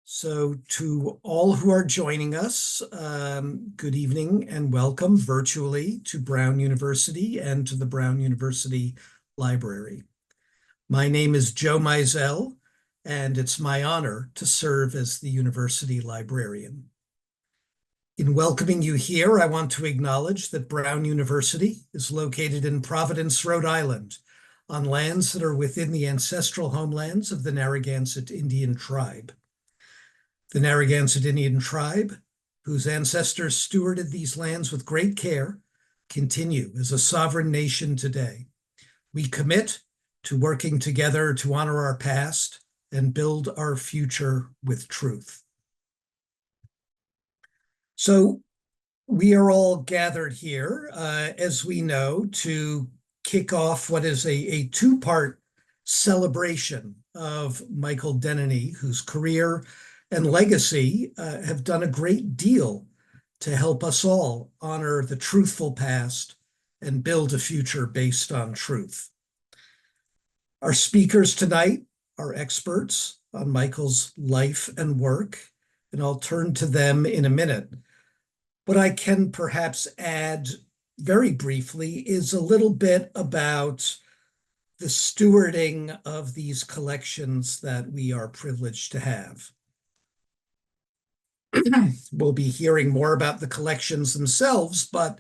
So to all who are joining us, good evening and welcome virtually to Brown University and to the Brown University Library. My name is Joe Meisel, and it's my honor to serve as the university librarian. In welcoming you here, I want to acknowledge that Brown University is located in Providence, Rhode Island, on lands that are within the ancestral homelands of the Narragansett Indian tribe. The Narragansett Indian tribe, whose ancestors stewarded these lands with great care, continue as a sovereign nation today. We commit to working together to honor our past and build our future with truth. So we are all gathered here, as we know, to kick off what is a two-part celebration of Michael Denneny, whose career and legacy have done a great deal to help us all honor the truthful past and build a future based on truth. Our speakers tonight are experts on Michael's life and work, and I'll turn to them in a minute. What I can perhaps add very briefly is a little bit about the stewarding of these collections that we are privileged to have. We'll be hearing more about the collections themselves, but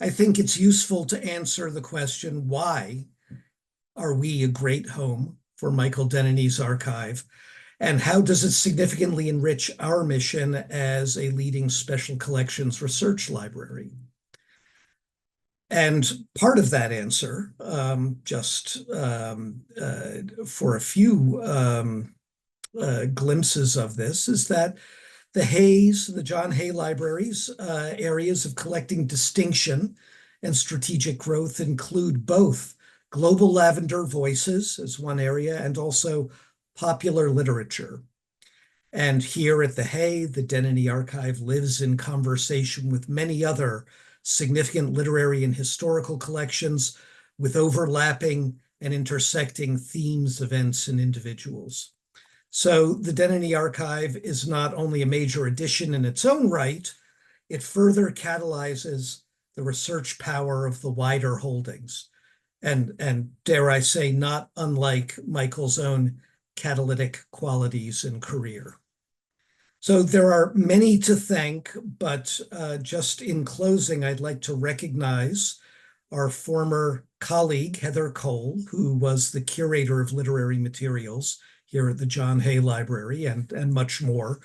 I think it's useful to answer the question, why are we a great home for Michael Denneny's archive? And how does it significantly enrich our mission as a leading special collections research library? And part of that answer, for a few glimpses of this, is that the John Hay Library's areas of collecting distinction and strategic growth include both global lavender voices as one area and also popular literature. And here at the Hay, the Denneny Archive lives in conversation with many other significant literary and historical collections with overlapping and intersecting themes, events, and individuals. So the Denneny Archive is not only a major addition in its own right, it further catalyzes the research power of the wider holdings. And dare I say, not unlike Michael's own catalytic qualities and career. So there are many to thank, but just in closing, I'd like to recognize our former colleague, Heather Cole, who was the curator of literary materials here at the John Hay Library and much more.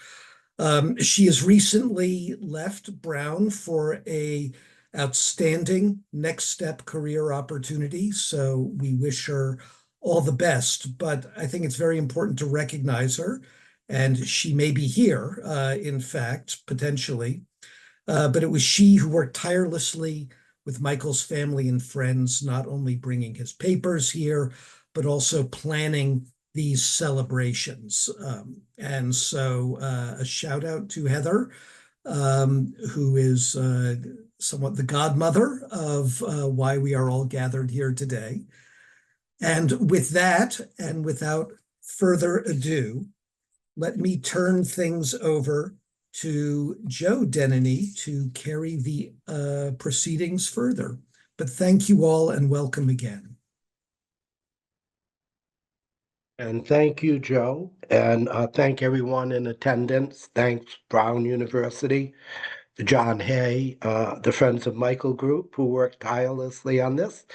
She has recently left Brown for a outstanding next step career opportunity, so we wish her all the best. But I think it's very important to recognize her, and she may be here, in fact, potentially. But it was she who worked tirelessly with Michael's family and friends, not only bringing his papers here, but also planning these celebrations. And so a shout out to Heather, who is somewhat the godmother of why we are all gathered here today. And with that, and without further ado, let me turn things over to Joe Denneny to carry the proceedings further. But thank you all and welcome again. And thank you, Joe, and thank everyone in attendance. Thanks, Brown University, the John Hay, the Friends of Michael group who worked tirelessly on this.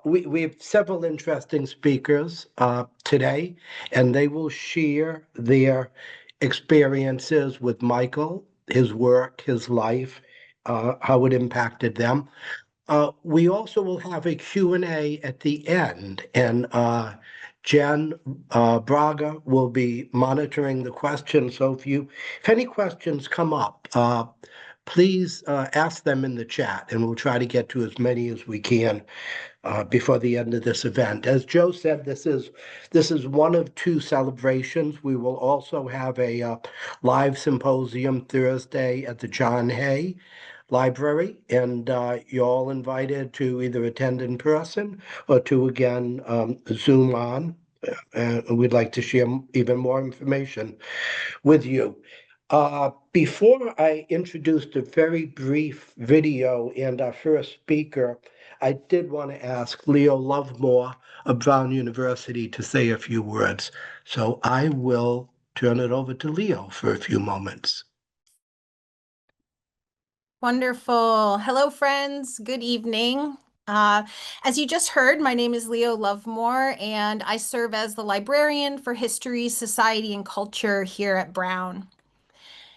We have several interesting speakers today, and they will share their experiences with Michael, his work, his life, how it impacted them. We also will have a Q&A at the end, and Jen Braga will be monitoring the questions. So if any questions come up, please ask them in the chat, and we'll try to get to as many as we can before the end of this event. As Joe said, this is one of two celebrations. We will also have a live symposium Thursday at the John Hay Library, and you're all invited to either attend in person or to, again, Zoom on. and we'd like to share even more information with you. Before I introduce the very brief video and our first speaker, I did want to ask Leo Lovemore of Brown University to say a few words. So I will turn it over to Leo for a few moments. Wonderful. Hello, friends. Good evening. As you just heard, my name is Leo Lovemore, and I serve as the librarian for history, society, and culture here at Brown.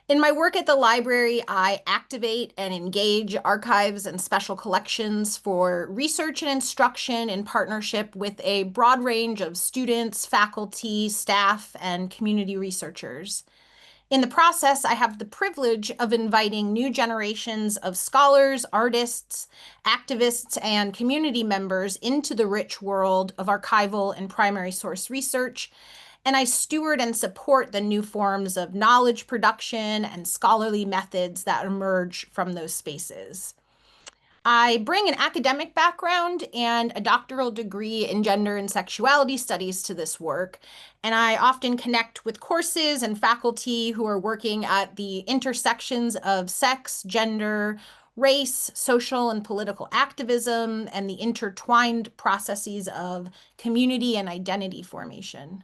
In my work at the library, I activate and engage archives and special collections for research and instruction in partnership with a broad range of students, faculty, staff, and community researchers. In the process, I have the privilege of inviting new generations of scholars, artists, activists, and community members into the rich world of archival and primary source research, and I steward and support the new forms of knowledge production and scholarly methods that emerge from those spaces. I bring an academic background and a doctoral degree in gender and sexuality studies to this work, and I often connect with courses and faculty who are working at the intersections of sex, gender, race, social and political activism, and the intertwined processes of community and identity formation.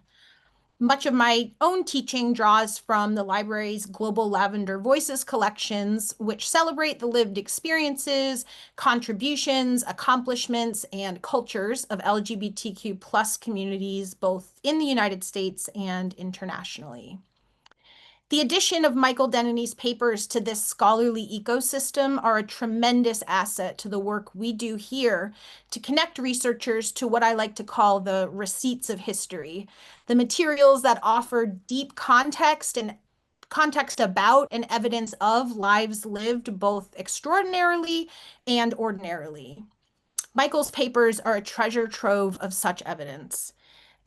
Much of my own teaching draws from the library's Global Lavender Voices collections, which celebrate the lived experiences, contributions, accomplishments, and cultures of LGBTQ plus communities, both in the United States and internationally. The addition of Michael Denneny's papers to this scholarly ecosystem are a tremendous asset to the work we do here to connect researchers to what I like to call the receipts of history, the materials that offer deep context about and evidence of lives lived both extraordinarily and ordinarily. Michael's papers are a treasure trove of such evidence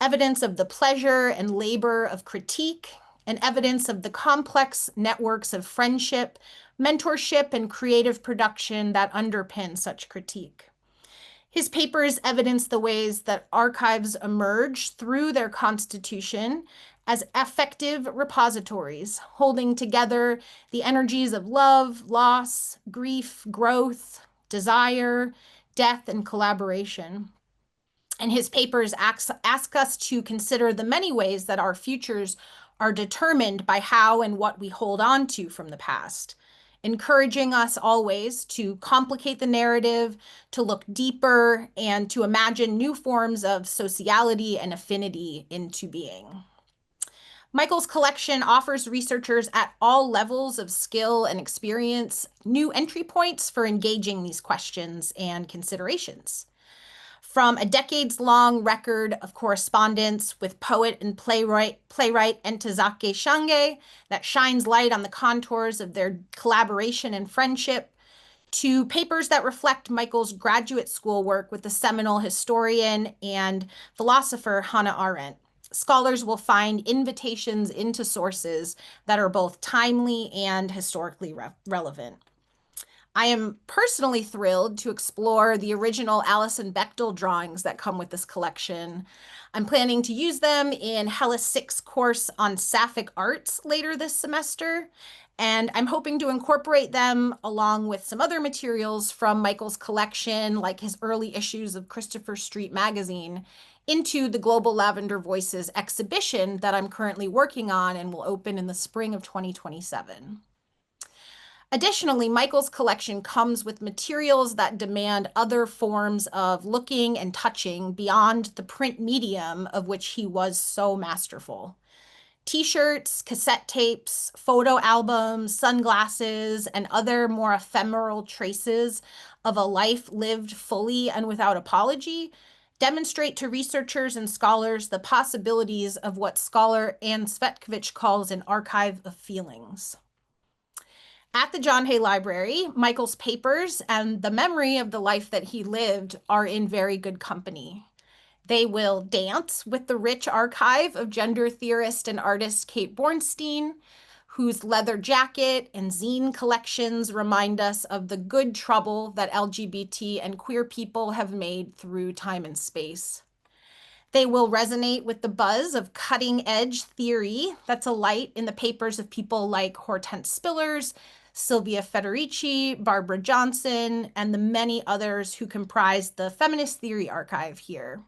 of the pleasure and labor of critique, and evidence of the complex networks of friendship, mentorship, and creative production that underpin such critique. His papers evidence the ways that archives emerge through their constitution as effective repositories, holding together the energies of love, loss, grief, growth, desire, death, and collaboration. And his papers ask us to consider the many ways that our futures are determined by how and what we hold on to from the past, encouraging us always to complicate the narrative, to look deeper, and to imagine new forms of sociality and affinity into being. Michael's collection offers researchers at all levels of skill and experience new entry points for engaging these questions and considerations. From a decades-long record of correspondence with poet and playwright Ntozake Shange that shines light on the contours of their collaboration and friendship, to papers that reflect Michael's graduate school work with the seminal historian and philosopher Hannah Arendt, scholars will find invitations into sources that are both timely and historically relevant. I am personally thrilled to explore the original Alison Bechdel drawings that come with this collection. I'm planning to use them in Hellas 6 course on Sapphic arts later this semester, and I'm hoping to incorporate them along with some other materials from Michael's collection, like his early issues of Christopher Street magazine, into the Global Lavender Voices exhibition that I'm currently working on and will open in the spring of 2027. Additionally, Michael's collection comes with materials that demand other forms of looking and touching beyond the print medium of which he was so masterful. T-shirts, cassette tapes, photo albums, sunglasses, and other more ephemeral traces of a life lived fully and without apology demonstrate to researchers and scholars the possibilities of what scholar Anne Cvetkovich calls an archive of feelings. At the John Hay Library, Michael's papers and the memory of the life that he lived are in very good company. They will dance with the rich archive of gender theorist and artist Kate Bornstein, whose leather jacket and zine collections remind us of the good trouble that LGBT and queer people have made through time and space. They will resonate with the buzz of cutting-edge theory that's alight in the papers of people like Hortense Spillers, Sylvia Federici, Barbara Johnson, and the many others who comprise the feminist theory archive here.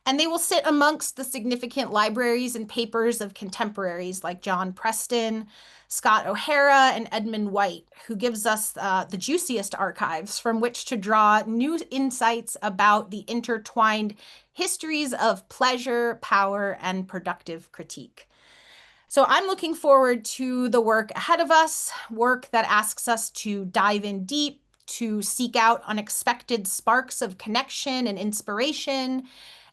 And they will sit amongst the significant libraries and papers of contemporaries like John Preston, Scott O'Hara, and Edmund White, who gives us the juiciest archives from which to draw new insights about the intertwined histories of pleasure, power, and productive critique. So I'm looking forward to the work ahead of us, work that asks us to dive in deep, to seek out unexpected sparks of connection and inspiration,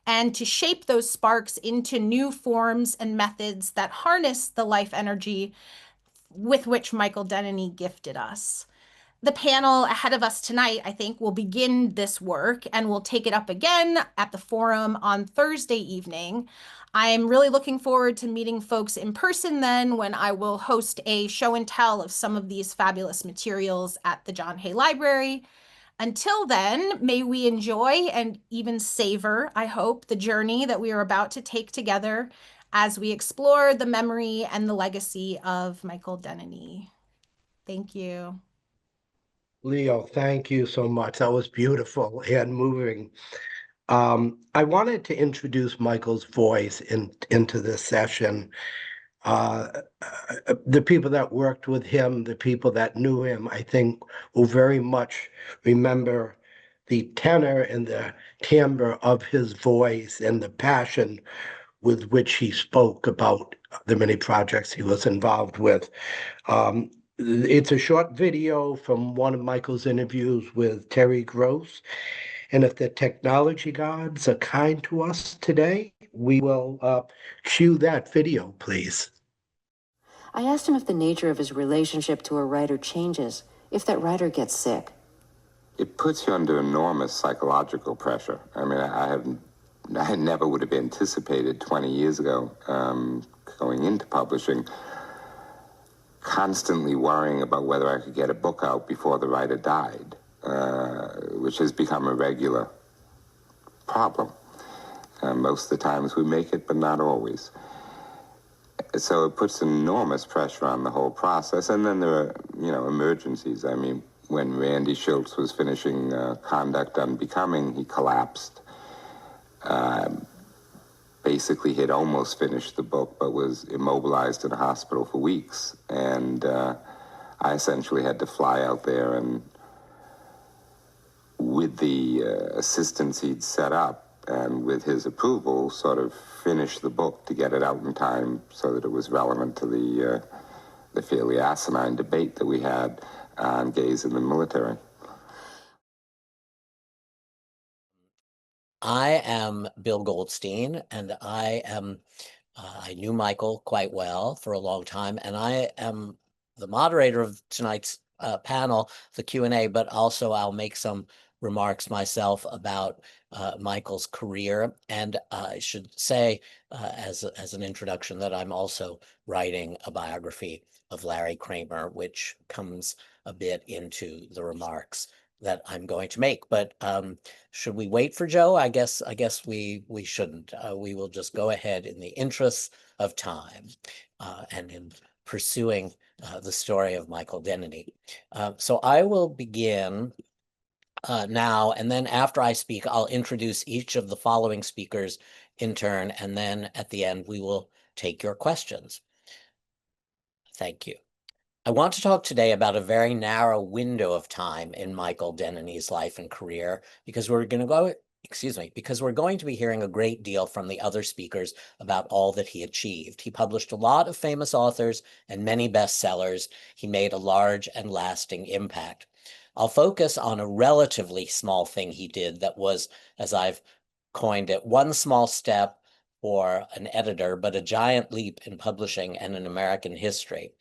and to shape those sparks into new forms and methods that harness the life energy with which Michael Denneny gifted us. The panel ahead of us tonight, I think, will begin this work and we'll take it up again at the forum on Thursday evening. I'm really looking forward to meeting folks in person then, when I will host a show and tell of some of these fabulous materials at the John Hay Library. Until then, may we enjoy and even savor, I hope, the journey that we are about to take together as we explore the memory and the legacy of Michael Denneny. Thank you. Leo, thank you so much. That was beautiful and moving. I wanted to introduce Michael's voice into this session. The people that worked with him, the people that knew him, I think will very much remember the tenor and the timbre of his voice and the passion with which he spoke about the many projects he was involved with. It's a short video from one of Michael's interviews with Terry Gross. And if the technology gods are kind to us today, we will cue that video, please. I asked him if the nature of his relationship to a writer changes if that writer gets sick. It puts you under enormous psychological pressure. I mean, I never would have anticipated 20 years ago, going into publishing, constantly worrying about whether I could get a book out before the writer died, which has become a regular problem. Most of the times we make it, but not always. So it puts enormous pressure on the whole process. And then there are, emergencies. I mean, when Randy Shilts was finishing Conduct Unbecoming, he collapsed. Basically, he'd almost finished the book, but was immobilized in a hospital for weeks. And I essentially had to fly out there and, with the assistance he'd set up and with his approval, sort of finish the book to get it out in time so that it was relevant to the fairly asinine debate that we had on gays in the military. I am Bill Goldstein, and I knew Michael quite well for a long time, and I am the moderator of tonight's panel, the Q&A, but also I'll make some remarks myself about Michael's career. And I should say, as an introduction, that I'm also writing a biography of Larry Kramer, which comes a bit into the remarks that I'm going to make. But should we wait for Joe? I guess we shouldn't. We will just go ahead in the interests of time and in pursuing the story of Michael Denneny. So I will begin now, and then after I speak, I'll introduce each of the following speakers in turn, and then at the end, we will take your questions. Thank you. I want to talk today about a very narrow window of time in Michael Denneny's life and career, because we're going to be hearing a great deal from the other speakers about all that he achieved. He published a lot of famous authors and many bestsellers. He made a large and lasting impact. I'll focus on a relatively small thing he did that was, as I've coined it, one small step for an editor, but a giant leap in publishing and in American history.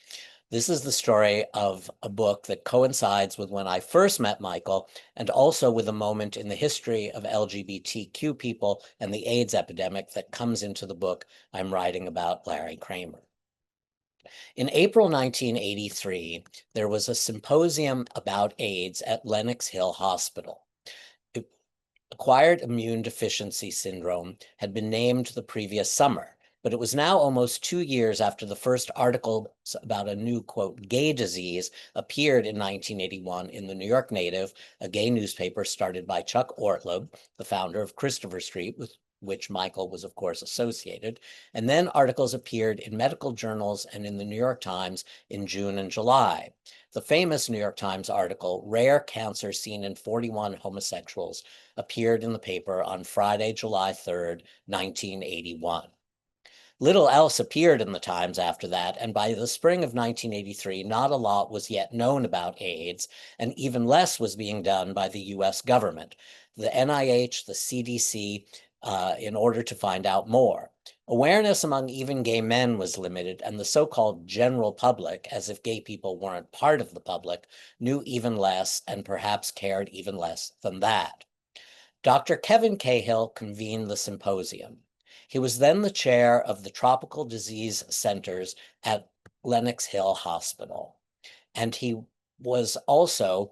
This is the story of a book that coincides with when I first met Michael, and also with a moment in the history of LGBTQ people and the AIDS epidemic that comes into the book I'm writing about Larry Kramer. In April 1983, there was a symposium about AIDS at Lenox Hill Hospital. Acquired immune deficiency syndrome had been named the previous summer, but it was now almost 2 years after the first article about a new, quote, gay disease appeared in 1981 in the New York Native, a gay newspaper started by Chuck Ortlieb, the founder of Christopher Street, with which Michael was, of course, associated. And then articles appeared in medical journals and in the New York Times in June and July. The famous New York Times article, Rare Cancer Seen in 41 Homosexuals, appeared in the paper on Friday, July 3rd, 1981. Little else appeared in the Times after that, and by the spring of 1983, not a lot was yet known about AIDS, and even less was being done by the US government, the NIH, the CDC, in order to find out more. Awareness among even gay men was limited, and the so-called general public, as if gay people weren't part of the public, knew even less and perhaps cared even less than that. Dr. Kevin Cahill convened the symposium. He was then the chair of the Tropical Disease Centers at Lenox Hill Hospital. And he was also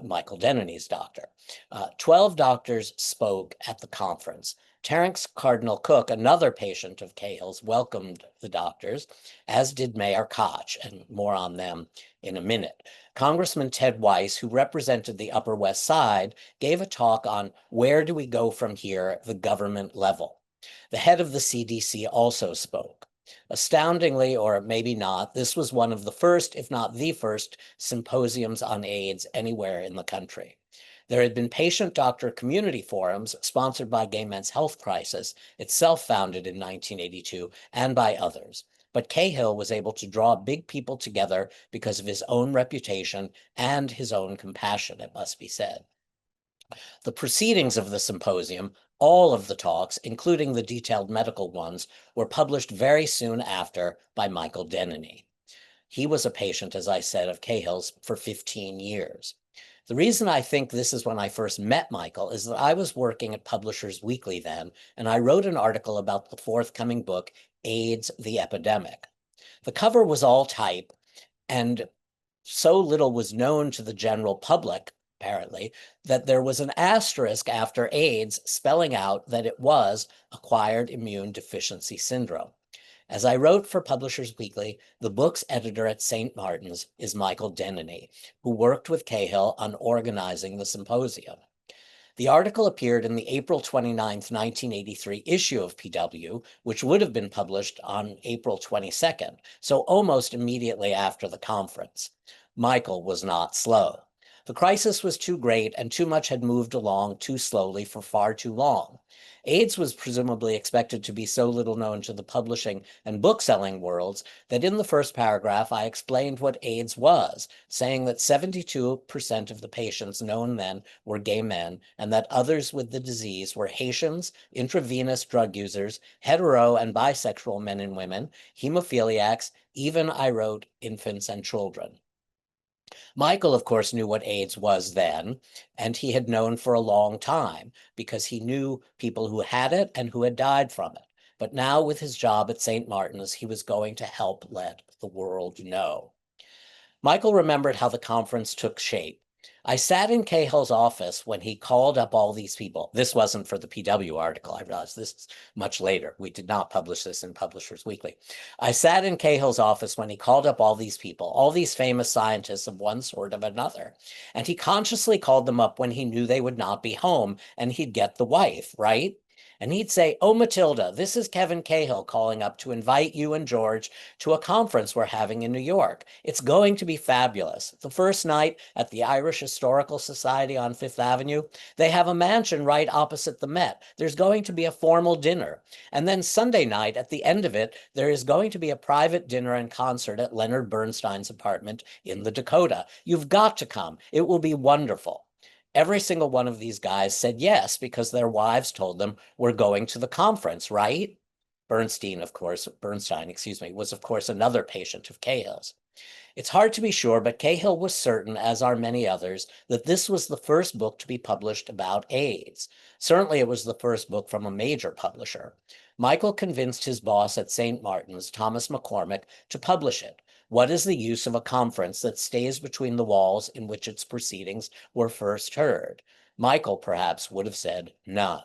Michael Denneny's doctor. 12 doctors spoke at the conference. Terence Cardinal Cook, another patient of Cahill's, welcomed the doctors, as did Mayor Koch, and more on them in a minute. Congressman Ted Weiss, who represented the Upper West Side, gave a talk on where do we go from here at the government level. The head of the CDC also spoke. Astoundingly, or maybe not, this was one of the first, if not the first, symposiums on AIDS anywhere in the country. There had been patient-doctor community forums sponsored by Gay Men's Health Crisis, itself founded in 1982, and by others. But Cahill was able to draw big people together because of his own reputation and his own compassion, it must be said. The proceedings of the symposium, all of the talks, including the detailed medical ones, were published very soon after by Michael Denneny. He was a patient, as I said, of Cahill's for 15 years. The reason I think this is when I first met Michael is that I was working at Publishers Weekly then, and I wrote an article about the forthcoming book, AIDS, the Epidemic. The cover was all type, and so little was known to the general public, apparently, that there was an asterisk after AIDS spelling out that it was acquired immune deficiency syndrome. As I wrote for Publishers Weekly, the book's editor at St. Martin's is Michael Denneny, who worked with Cahill on organizing the symposium. The article appeared in the April 29, 1983 issue of PW, which would have been published on April 22nd, so almost immediately after the conference. Michael was not slow. The crisis was too great and too much had moved along too slowly for far too long. AIDS was presumably expected to be so little known to the publishing and bookselling worlds that in the first paragraph I explained what AIDS was, saying that 72% of the patients known then were gay men and that others with the disease were Haitians, intravenous drug users, hetero and bisexual men and women, hemophiliacs, even, I wrote, infants and children. Michael, of course, knew what AIDS was then, and he had known for a long time because he knew people who had it and who had died from it. But now with his job at St. Martin's, he was going to help let the world know. Michael remembered how the conference took shape. I sat in Cahill's office when he called up all these people. This wasn't for the PW article. I realized this is much later. We did not publish this in Publishers Weekly. I sat in Cahill's office when he called up all these people, all these famous scientists of one sort or another. And he consciously called them up when he knew they would not be home and he'd get the wife, right? And he'd say, "Oh, Matilda, this is Kevin Cahill calling up to invite you and George to a conference we're having in New York. It's going to be fabulous. The first night at the Irish Historical Society on Fifth Avenue, they have a mansion right opposite the Met. There's going to be a formal dinner. And then Sunday night, at the end of it, there is going to be a private dinner and concert at Leonard Bernstein's apartment in the Dakota. You've got to come. It will be wonderful." Every single one of these guys said yes because their wives told them we're going to the conference, right? Bernstein, was of course another patient of Cahill's. It's hard to be sure, but Cahill was certain, as are many others, that this was the first book to be published about AIDS. Certainly it was the first book from a major publisher. Michael convinced his boss at St. Martin's, Thomas McCormick, to publish it. What is the use of a conference that stays between the walls in which its proceedings were first heard? Michael perhaps would have said none.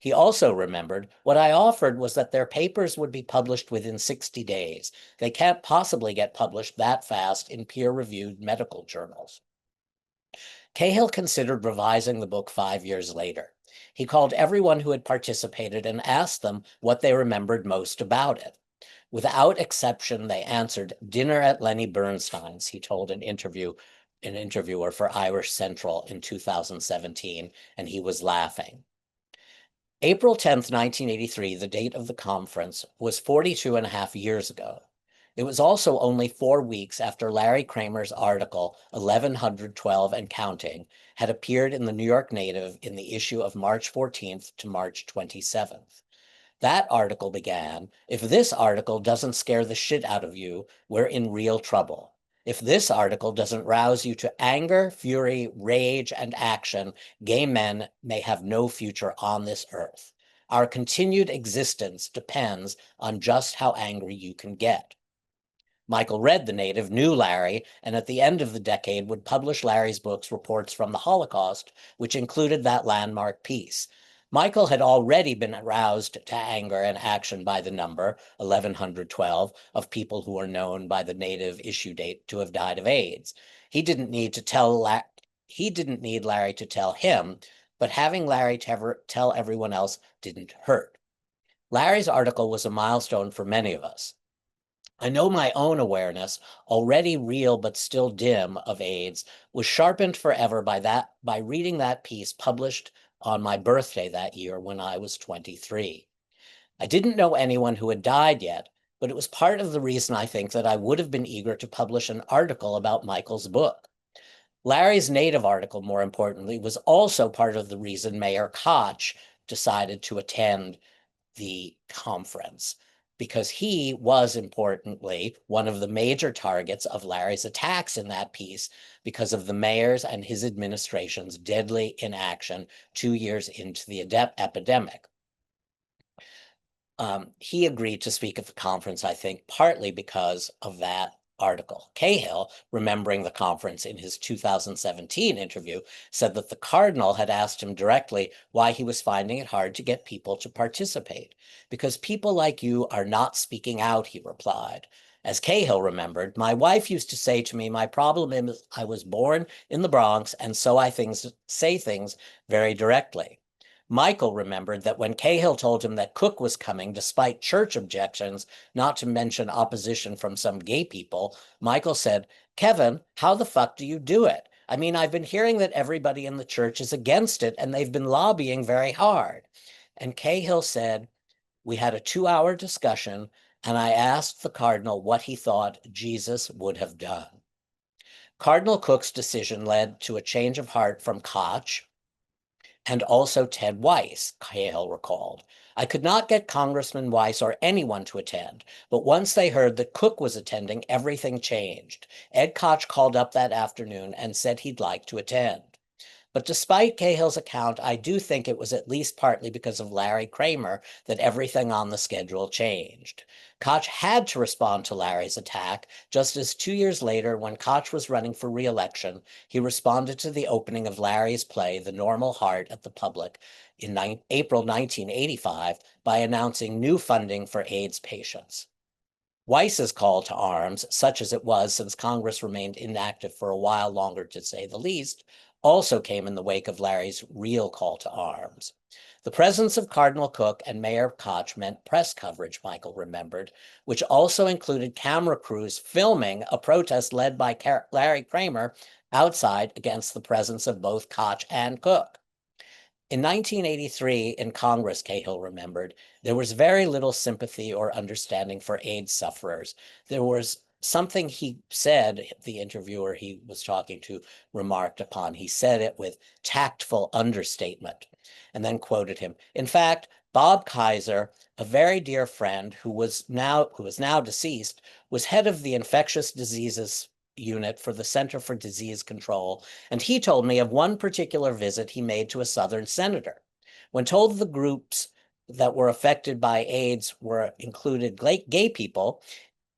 He also remembered, what I offered was that their papers would be published within 60 days. They can't possibly get published that fast in peer-reviewed medical journals. Cahill considered revising the book 5 years later. He called everyone who had participated and asked them what they remembered most about it. Without exception, they answered dinner at Lenny Bernstein's, he told an interviewer for Irish Central in 2017, and he was laughing. April 10th, 1983, the date of the conference, was 42 and a half years ago. It was also only 4 weeks after Larry Kramer's article, 1112 and Counting, had appeared in the New York Native in the issue of March 14th to March 27th. That article began, "If this article doesn't scare the shit out of you, we're in real trouble. If this article doesn't rouse you to anger, fury, rage, and action, gay men may have no future on this earth. Our continued existence depends on just how angry you can get." Michael read the Native, knew Larry, and at the end of the decade would publish Larry's books, Reports from the Holocaust, which included that landmark piece. Michael had already been aroused to anger and action by the number, 1112, of people who are known by the Native issue date to have died of AIDS. He didn't need Larry to tell him, but having Larry tell everyone else didn't hurt. Larry's article was a milestone for many of us. I know my own awareness, already real but still dim, of AIDS was sharpened forever by reading that piece published on my birthday that year when I was 23. I didn't know anyone who had died yet, but it was part of the reason I think that I would have been eager to publish an article about Michael's book. Larry's Native article, more importantly, was also part of the reason Mayor Koch decided to attend the conference, because he was, importantly, one of the major targets of Larry's attacks in that piece because of the mayor's and his administration's deadly inaction 2 years into the epidemic. He agreed to speak at the conference, I think, partly because of that article. Cahill, remembering the conference in his 2017 interview, said that the cardinal had asked him directly why he was finding it hard to get people to participate. "Because people like you are not speaking out," he replied. As Cahill remembered, "My wife used to say to me, my problem is I was born in the Bronx, and so I say things very directly." Michael remembered that when Cahill told him that Cook was coming, despite church objections, not to mention opposition from some gay people, Michael said, "Kevin, how the fuck do you do it? I mean, I've been hearing that everybody in the church is against it, and they've been lobbying very hard." And Cahill said, "We had a 2-hour discussion, and I asked the cardinal what he thought Jesus would have done." Cardinal Cook's decision led to a change of heart from Koch, and also Ted Weiss, Cahill recalled. "I could not get Congressman Weiss or anyone to attend, but once they heard that Cook was attending, everything changed. Ed Koch called up that afternoon and said he'd like to attend." But despite Cahill's account, I do think it was at least partly because of Larry Kramer that everything on the schedule changed. Koch had to respond to Larry's attack, just as 2 years later, when Koch was running for re-election, he responded to the opening of Larry's play, The Normal Heart, at the Public in April 1985 by announcing new funding for AIDS patients. Weiss's call to arms, such as it was since Congress remained inactive for a while longer, to say the least, also came in the wake of Larry's real call to arms. The presence of Cardinal Cook and Mayor Koch meant press coverage, Michael remembered, which also included camera crews filming a protest led by Larry Kramer outside against the presence of both Koch and Cook. In 1983, in Congress, Cahill remembered, there was very little sympathy or understanding for AIDS sufferers. There was something he said, the interviewer he was talking to remarked upon. He said it with tactful understatement, and then quoted him. "In fact, Bob Kaiser, a very dear friend who is now deceased, was head of the infectious diseases unit for the Center for Disease Control, and he told me of one particular visit he made to a Southern senator. When told the groups that were affected by AIDS were included gay people,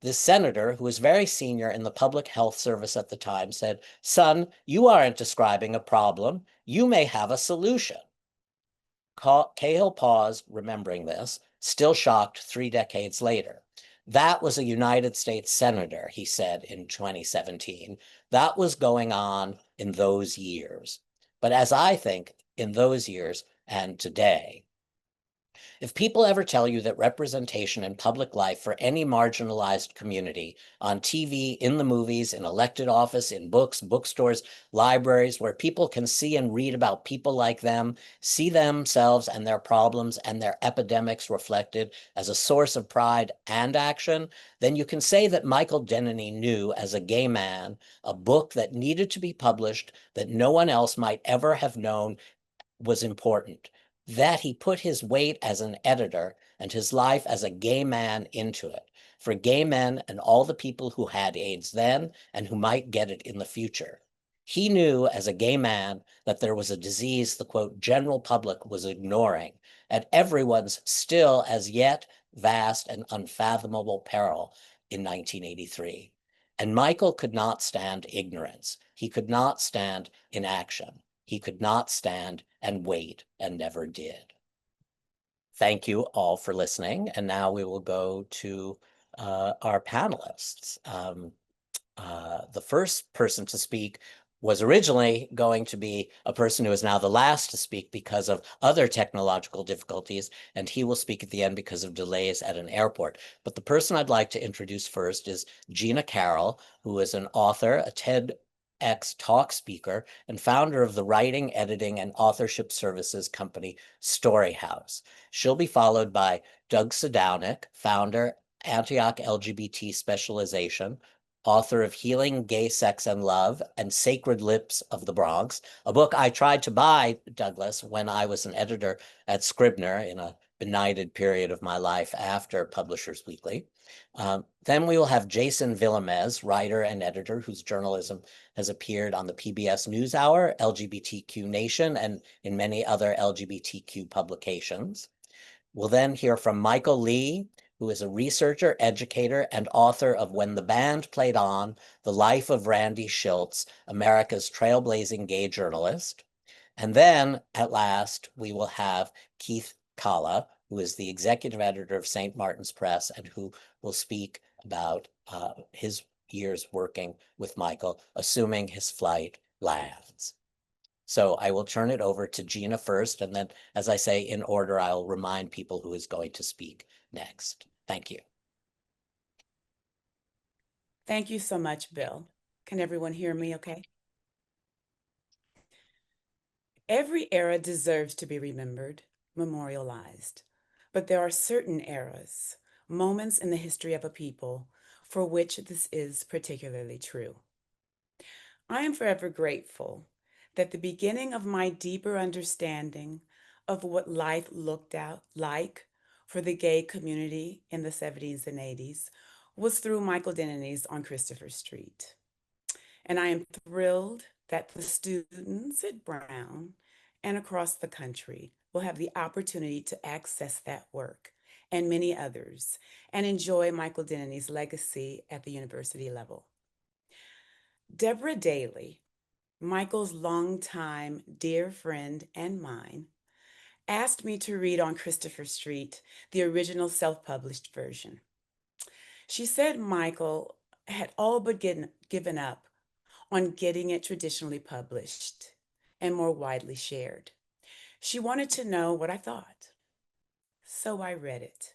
This senator, who was very senior in the public health service at the time, said, "Son, you aren't describing a problem. You may have a solution." Cahill paused, remembering this, still shocked 3 decades later. "That was a United States senator," he said in 2017. "That was going on in those years." But as I think, in those years and today, if people ever tell you that representation in public life for any marginalized community on TV, in the movies, in elected office, in books, bookstores, libraries, where people can see and read about people like them, see themselves and their problems and their epidemics reflected as a source of pride and action, then you can say that Michael Denneny knew as a gay man a book that needed to be published that no one else might ever have known was important, that he put his weight as an editor and his life as a gay man into it, for gay men and all the people who had AIDS then and who might get it in the future. He knew as a gay man that there was a disease the quote general public was ignoring at everyone's still as yet vast and unfathomable peril in 1983. And Michael could not stand ignorance. He could not stand inaction. He could not stand and wait and never did. Thank you all for listening. And now we will go to our panelists. The first person to speak was originally going to be a person who is now the last to speak because of other technological difficulties, and he will speak at the end because of delays at an airport. But the person I'd like to introduce first is Gina Carroll, who is an author, a TEDx Talk speaker, and founder of the writing, editing, and authorship services company Storyhouse. She'll be followed by Doug Sadownick, founder, Antioch LGBT Specialization, author of Healing Gay Sex and Love and Sacred Lips of the Bronx, a book I tried to buy, Douglas, when I was an editor at Scribner in a benighted period of my life after Publishers Weekly. Then we will have Jason Villemez, writer and editor whose journalism has appeared on the PBS NewsHour, LGBTQ Nation, and in many other LGBTQ publications. We'll then hear from Michael Lee, who is a researcher, educator, and author of When the Band Played On, The Life of Randy Shilts, America's Trailblazing Gay Journalist. And then, at last, we will have Keith Kahla, who is the executive editor of St. Martin's Press and who will speak about his years working with Michael, assuming his flight lands. So I will turn it over to Gina first, and then, as I say, in order, I'll remind people who is going to speak next. Thank you. Thank you so much, Bill. Can everyone hear me okay? Every era deserves to be remembered, memorialized, but there are certain eras, moments in the history of a people, for which this is particularly true. I am forever grateful that the beginning of my deeper understanding of what life looked out like for the gay community in the 70s and 80s was through Michael Denneny's On Christopher Street. And I am thrilled that the students at Brown and across the country will have the opportunity to access that work and many others and enjoy Michael Denneny's legacy at the university level. Deborah Daly, Michael's longtime dear friend and mine, asked me to read On Christopher Street, the original self-published version. She said Michael had all but given up on getting it traditionally published and more widely shared. She wanted to know what I thought. So I read it.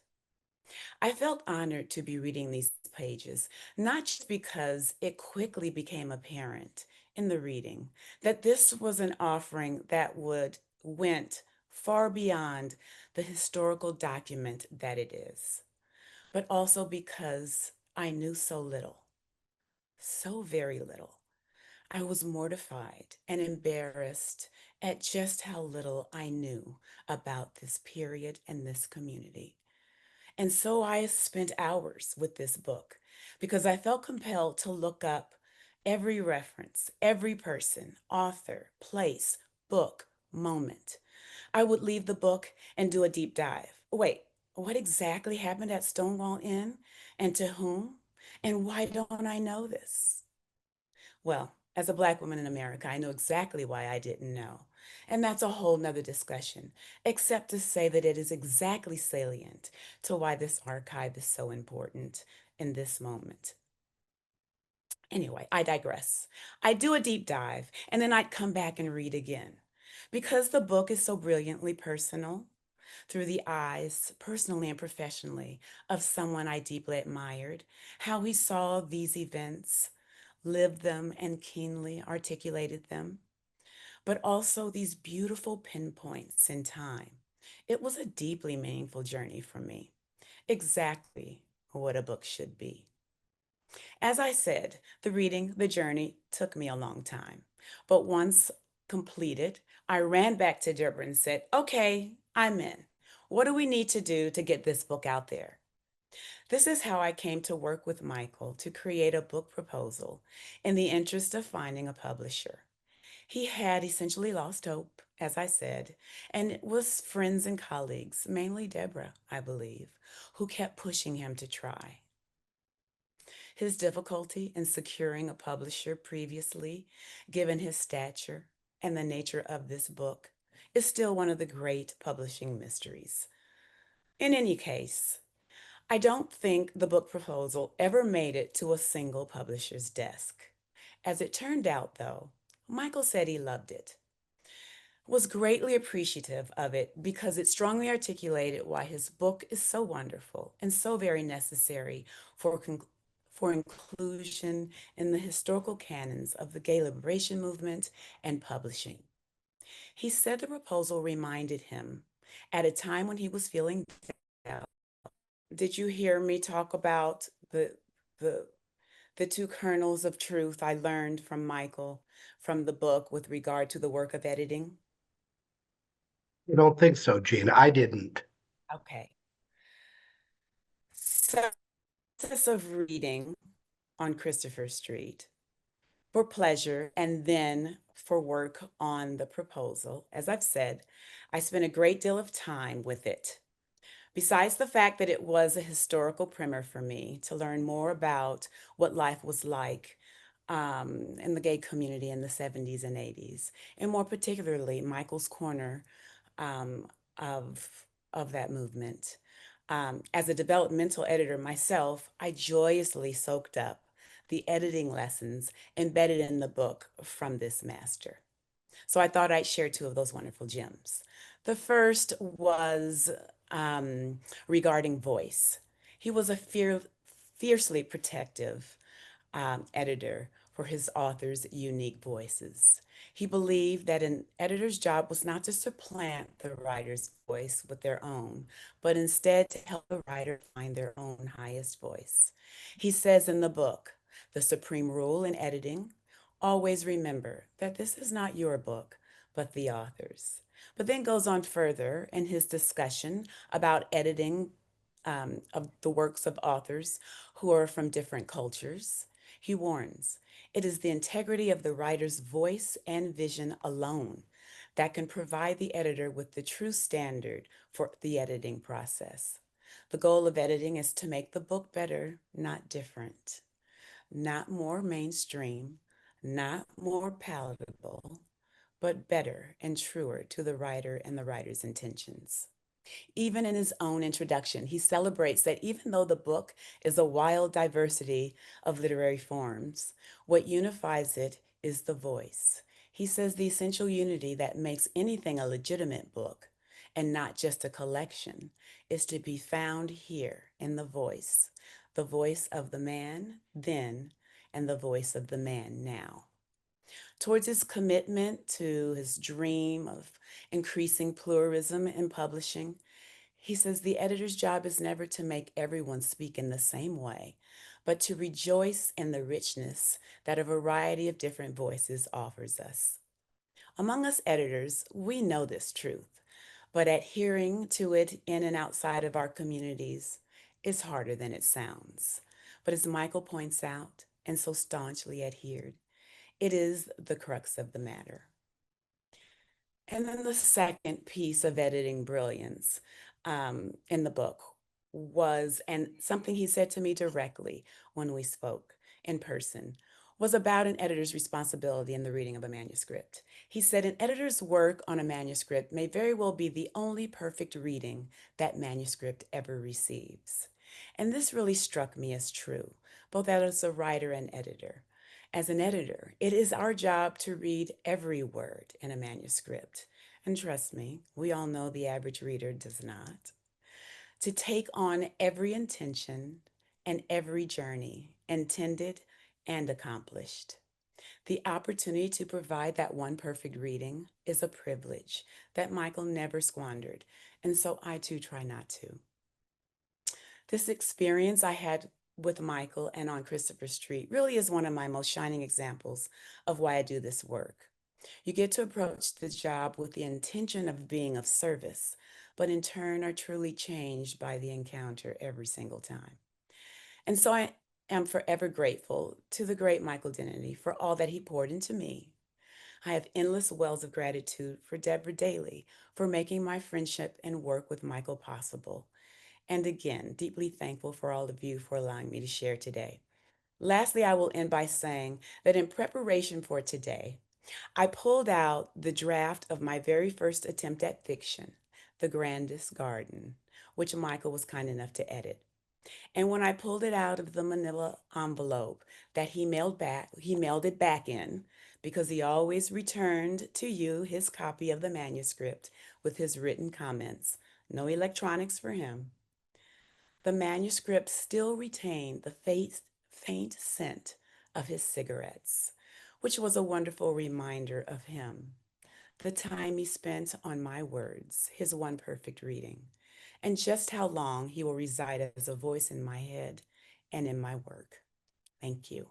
I felt honored to be reading these pages, not just because it quickly became apparent in the reading that this was an offering that went far beyond the historical document that it is, but also because I knew so little, so very little. I was mortified and embarrassed at just how little I knew about this period and this community. And so I spent hours with this book because I felt compelled to look up every reference, every person, author, place, book, moment. I would leave the book and do a deep dive. Wait, what exactly happened at Stonewall Inn and to whom? And why don't I know this? Well, as a Black woman in America, I know exactly why I didn't know. And that's a whole nother discussion, except to say that it is exactly salient to why this archive is so important in this moment. Anyway, I digress. I'd do a deep dive and then I'd come back and read again. Because the book is so brilliantly personal, through the eyes, personally and professionally, of someone I deeply admired, how he saw these events, lived them, and keenly articulated them, but also these beautiful pinpoints in time. It was a deeply meaningful journey for me, exactly what a book should be. As I said, the journey took me a long time. But once completed, I ran back to Deborah and said, okay, I'm in. What do we need to do to get this book out there? This is how I came to work with Michael to create a book proposal in the interest of finding a publisher. He had essentially lost hope, as I said, and it was friends and colleagues, mainly Deborah, I believe, who kept pushing him to try. His difficulty in securing a publisher previously, given his stature and the nature of this book, is still one of the great publishing mysteries. In any case, I don't think the book proposal ever made it to a single publisher's desk. As it turned out, though, Michael said he loved it, was greatly appreciative of it because it strongly articulated why his book is so wonderful and so very necessary for inclusion in the historical canons of the gay liberation movement and publishing. He said the proposal reminded him at a time when he was feeling down. Did you hear me talk about the two kernels of truth I learned from Michael from the book with regard to the work of editing? You don't think so, Gina? I didn't. Okay. So, process of reading on Christopher Street for pleasure and then for work on the proposal. As I've said, I spent a great deal of time with it. Besides the fact that it was a historical primer for me to learn more about what life was like in the gay community in the 70s and 80s, and more particularly Michael's corner um, of, of that movement. As a developmental editor myself, I joyously soaked up the editing lessons embedded in the book from this master. So I thought I'd share two of those wonderful gems. The first was regarding voice. He was a fiercely protective editor for his authors' unique voices. He believed that an editor's job was not to supplant the writer's voice with their own, but instead to help the writer find their own highest voice. He says in the book, the supreme rule in editing, always remember that this is not your book, but the author's. But then goes on further in his discussion about editing of the works of authors who are from different cultures. He warns, it is the integrity of the writer's voice and vision alone that can provide the editor with the true standard for the editing process. The goal of editing is to make the book better, not different, not more mainstream, not more palatable, but better and truer to the writer and the writer's intentions. Even in his own introduction, he celebrates that even though the book is a wild diversity of literary forms, what unifies it is the voice. He says the essential unity that makes anything a legitimate book and not just a collection is to be found here in the voice of the man then and the voice of the man now. Towards his commitment to his dream of increasing pluralism in publishing, he says the editor's job is never to make everyone speak in the same way, but to rejoice in the richness that a variety of different voices offers us. Among us editors, we know this truth, but adhering to it in and outside of our communities is harder than it sounds. But as Michael points out, and so staunchly adhered, it is the crux of the matter. And then the second piece of editing brilliance in the book was, and something he said to me directly when we spoke in person, was about an editor's responsibility in the reading of a manuscript. He said an editor's work on a manuscript may very well be the only perfect reading that manuscript ever receives. And this really struck me as true, both as a writer and editor. As an editor, it is our job to read every word in a manuscript. And trust me, we all know the average reader does not. To take on every intention and every journey, intended and accomplished. The opportunity to provide that one perfect reading is a privilege that Michael never squandered, and so I too try not to. This experience I had with Michael and on Christopher Street really is one of my most shining examples of why I do this work. You get to approach the job with the intention of being of service, but in turn are truly changed by the encounter every single time. And so I am forever grateful to the great Michael Denneny for all that he poured into me. I have endless wells of gratitude for Deborah Daly for making my friendship and work with Michael possible. And again, deeply thankful for all of you for allowing me to share today. Lastly, I will end by saying that in preparation for today, I pulled out the draft of my very first attempt at fiction, The Grandest Garden, which Michael was kind enough to edit. And when I pulled it out of the manila envelope that he mailed it back in, because he always returned to you his copy of the manuscript with his written comments. No electronics for him. The manuscript still retained the faint scent of his cigarettes, which was a wonderful reminder of him. The time he spent on my words, his one perfect reading, and just how long he will reside as a voice in my head and in my work. Thank you.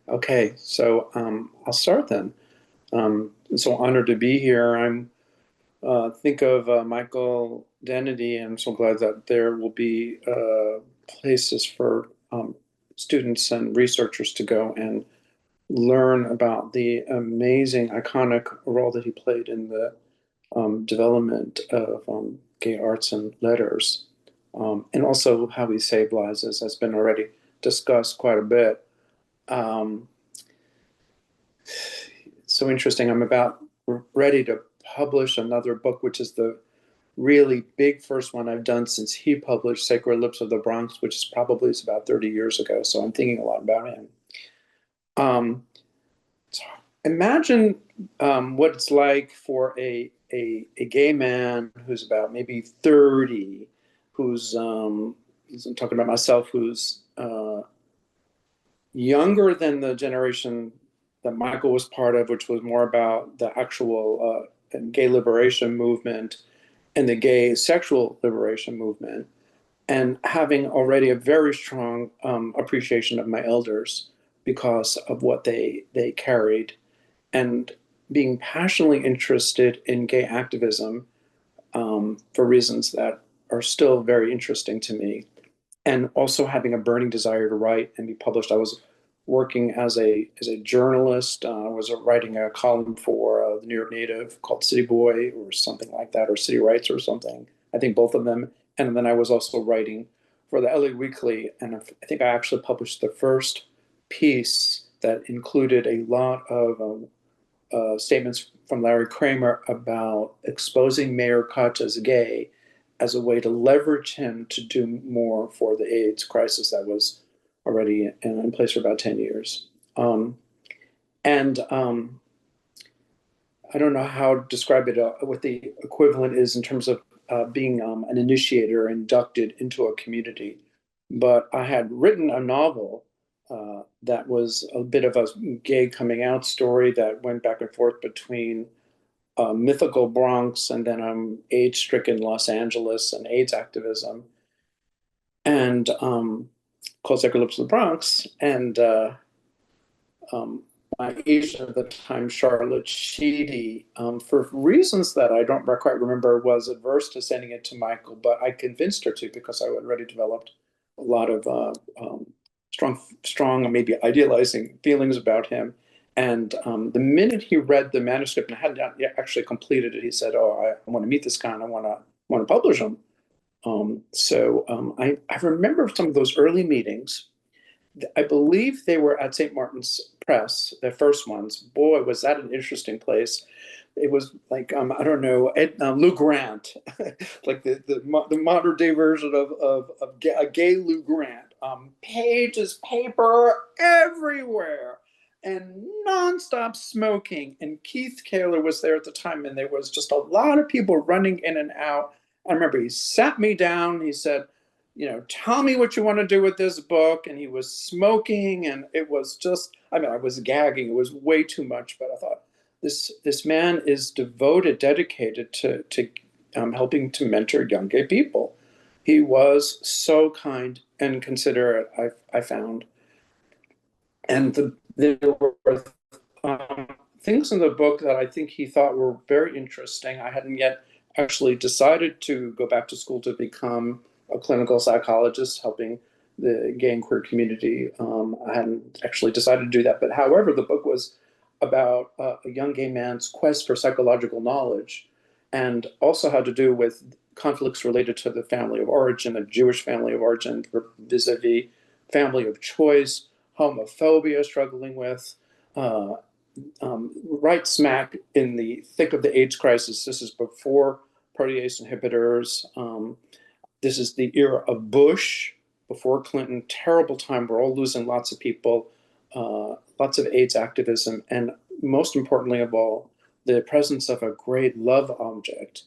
Okay, so I'll start then. I'm so honored to be here. I'm think of Michael Denneny, and I'm so glad that there will be places for students and researchers to go and learn about the amazing, iconic role that he played in the development of gay arts and letters, and also how he saved lives, as has been already discussed quite a bit. So interesting. I'm about ready to publish another book, which is the really big first one I've done since he published Sacred Lips of the Bronx, which is probably about 30 years ago. So I'm thinking a lot about him. So imagine what it's like for a gay man who's about maybe 30, who's I'm talking about myself, who's younger than the generation that Michael was part of, which was more about the actual gay liberation movement and the gay sexual liberation movement, and having already a very strong appreciation of my elders because of what they carried, and being passionately interested in gay activism for reasons that are still very interesting to me, and also having a burning desire to write and be published. I was working as a journalist. I was writing a column for the New York Native called City Boy or something like that, or City Rights or something. I think both of them. And then I was also writing for the LA Weekly, and I think I actually published the first piece that included a lot of statements from Larry Kramer about exposing Mayor Koch as gay as a way to leverage him to do more for the AIDS crisis that was already in place for about 10 years. I don't know how to describe it, what the equivalent is in terms of being an initiator inducted into a community. But I had written a novel that was a bit of a gay coming out story that went back and forth between mythical Bronx and then AIDS-stricken Los Angeles and AIDS activism, and called Sacred Lips of the Bronx. And my agent at the time, Charlotte Sheedy, for reasons that I don't quite remember, was adverse to sending it to Michael, but I convinced her to because I had already developed a lot of strong, maybe idealizing feelings about him. And the minute he read the manuscript, and I hadn't yet actually completed it, he said, "Oh, I want to meet this guy, and I want to want to publish them. I remember some of those early meetings. I believe they were at St. Martin's Press, the first ones. Boy, was that an interesting place. It was like, I don't know, Lou Grant, like the modern day version of a gay Lou Grant. Pages, paper everywhere, and nonstop smoking. And Keith Kahler was there at the time, and there was just a lot of people running in and out. I remember he sat me down. He said, tell me what you want to do with this book. And he was smoking, and it was just, I was gagging. It was way too much, but I thought, this man is devoted, dedicated to helping to mentor young gay people. He was so kind and considerate, I found. And there were things in the book that I think he thought were very interesting. I hadn't yet actually decided to go back to school to become a clinical psychologist helping the gay and queer community. I hadn't actually decided to do that. But however, the book was about a young gay man's quest for psychological knowledge, and also had to do with conflicts related to the family of origin, the Jewish family of origin, vis-a-vis family of choice, homophobia, struggling with, right smack in the thick of the AIDS crisis. This is before protease inhibitors. This is the era of Bush, before Clinton. Terrible time. We're all losing lots of people, lots of AIDS activism, and most importantly of all, the presence of a great love object,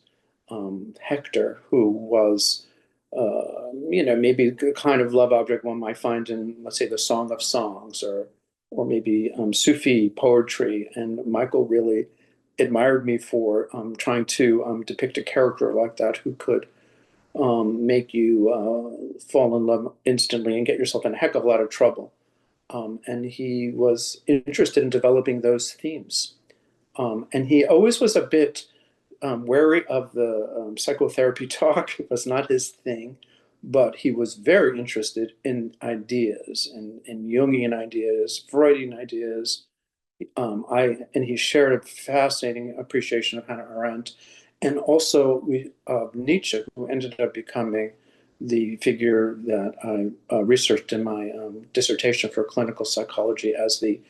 Hector, who was, maybe the kind of love object one might find in, let's say, the Song of Songs, or maybe Sufi poetry. And Michael really admired me for trying to depict a character like that who could make you fall in love instantly and get yourself in a heck of a lot of trouble. And he was interested in developing those themes. And he always was a bit wary of the psychotherapy talk. It was not his thing, but he was very interested in ideas, and Jungian ideas, Freudian ideas. And he shared a fascinating appreciation of Hannah Arendt, and also Nietzsche, who ended up becoming the figure that I researched in my dissertation for clinical psychology as the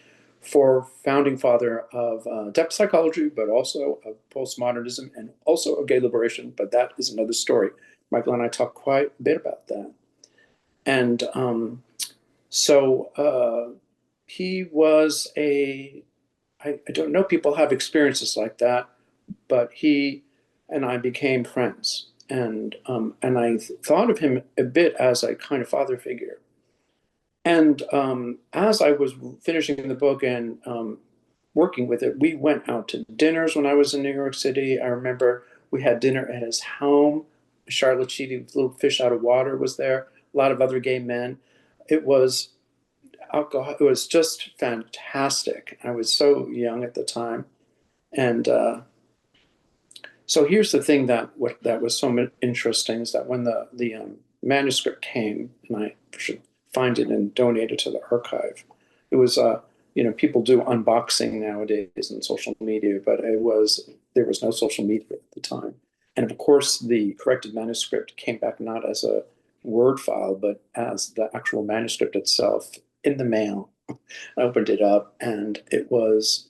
founding father of depth psychology, but also of postmodernism and also of gay liberation. But that is another story. Michael and I talked quite a bit about that. And he was I don't know, people have experiences like that, but he and I became friends. And I thought of him a bit as a kind of father figure. And as I was finishing the book and working with it, we went out to dinners when I was in New York City. I remember we had dinner at his home. Charlotte Sheedy, Little Fish Out of Water, was there. A lot of other gay men. It was alcohol. It was just fantastic. I was so young at the time. And so here's the thing that was so interesting is that when the manuscript came, and I should find it and donate it to the archive, it was people do unboxing nowadays in social media, but there was no social media at the time. And of course, the corrected manuscript came back not as a Word file, but as the actual manuscript itself in the mail. I opened it up, and it was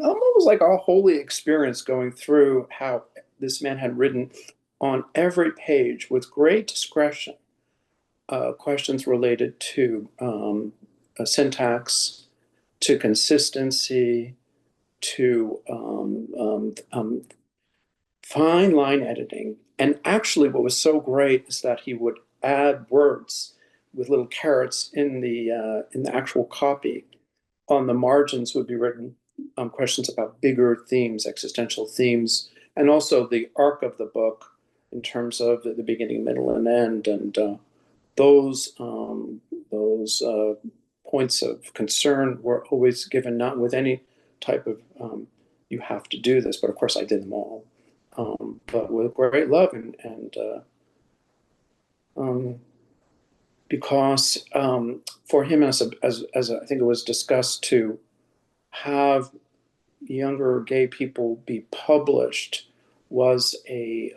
almost like a holy experience going through how this man had written on every page with great discretion questions related to syntax, to consistency, to fine line editing. And actually what was so great is that he would add words with little carrots in the actual copy. On the margins would be written questions about bigger themes, existential themes, and also the arc of the book in terms of the beginning, middle, and end. And those points of concern were always given, not with any type of you have to do this, but of course I did them all, but with great love and because for him, as I think it was discussed, to have younger gay people be published was a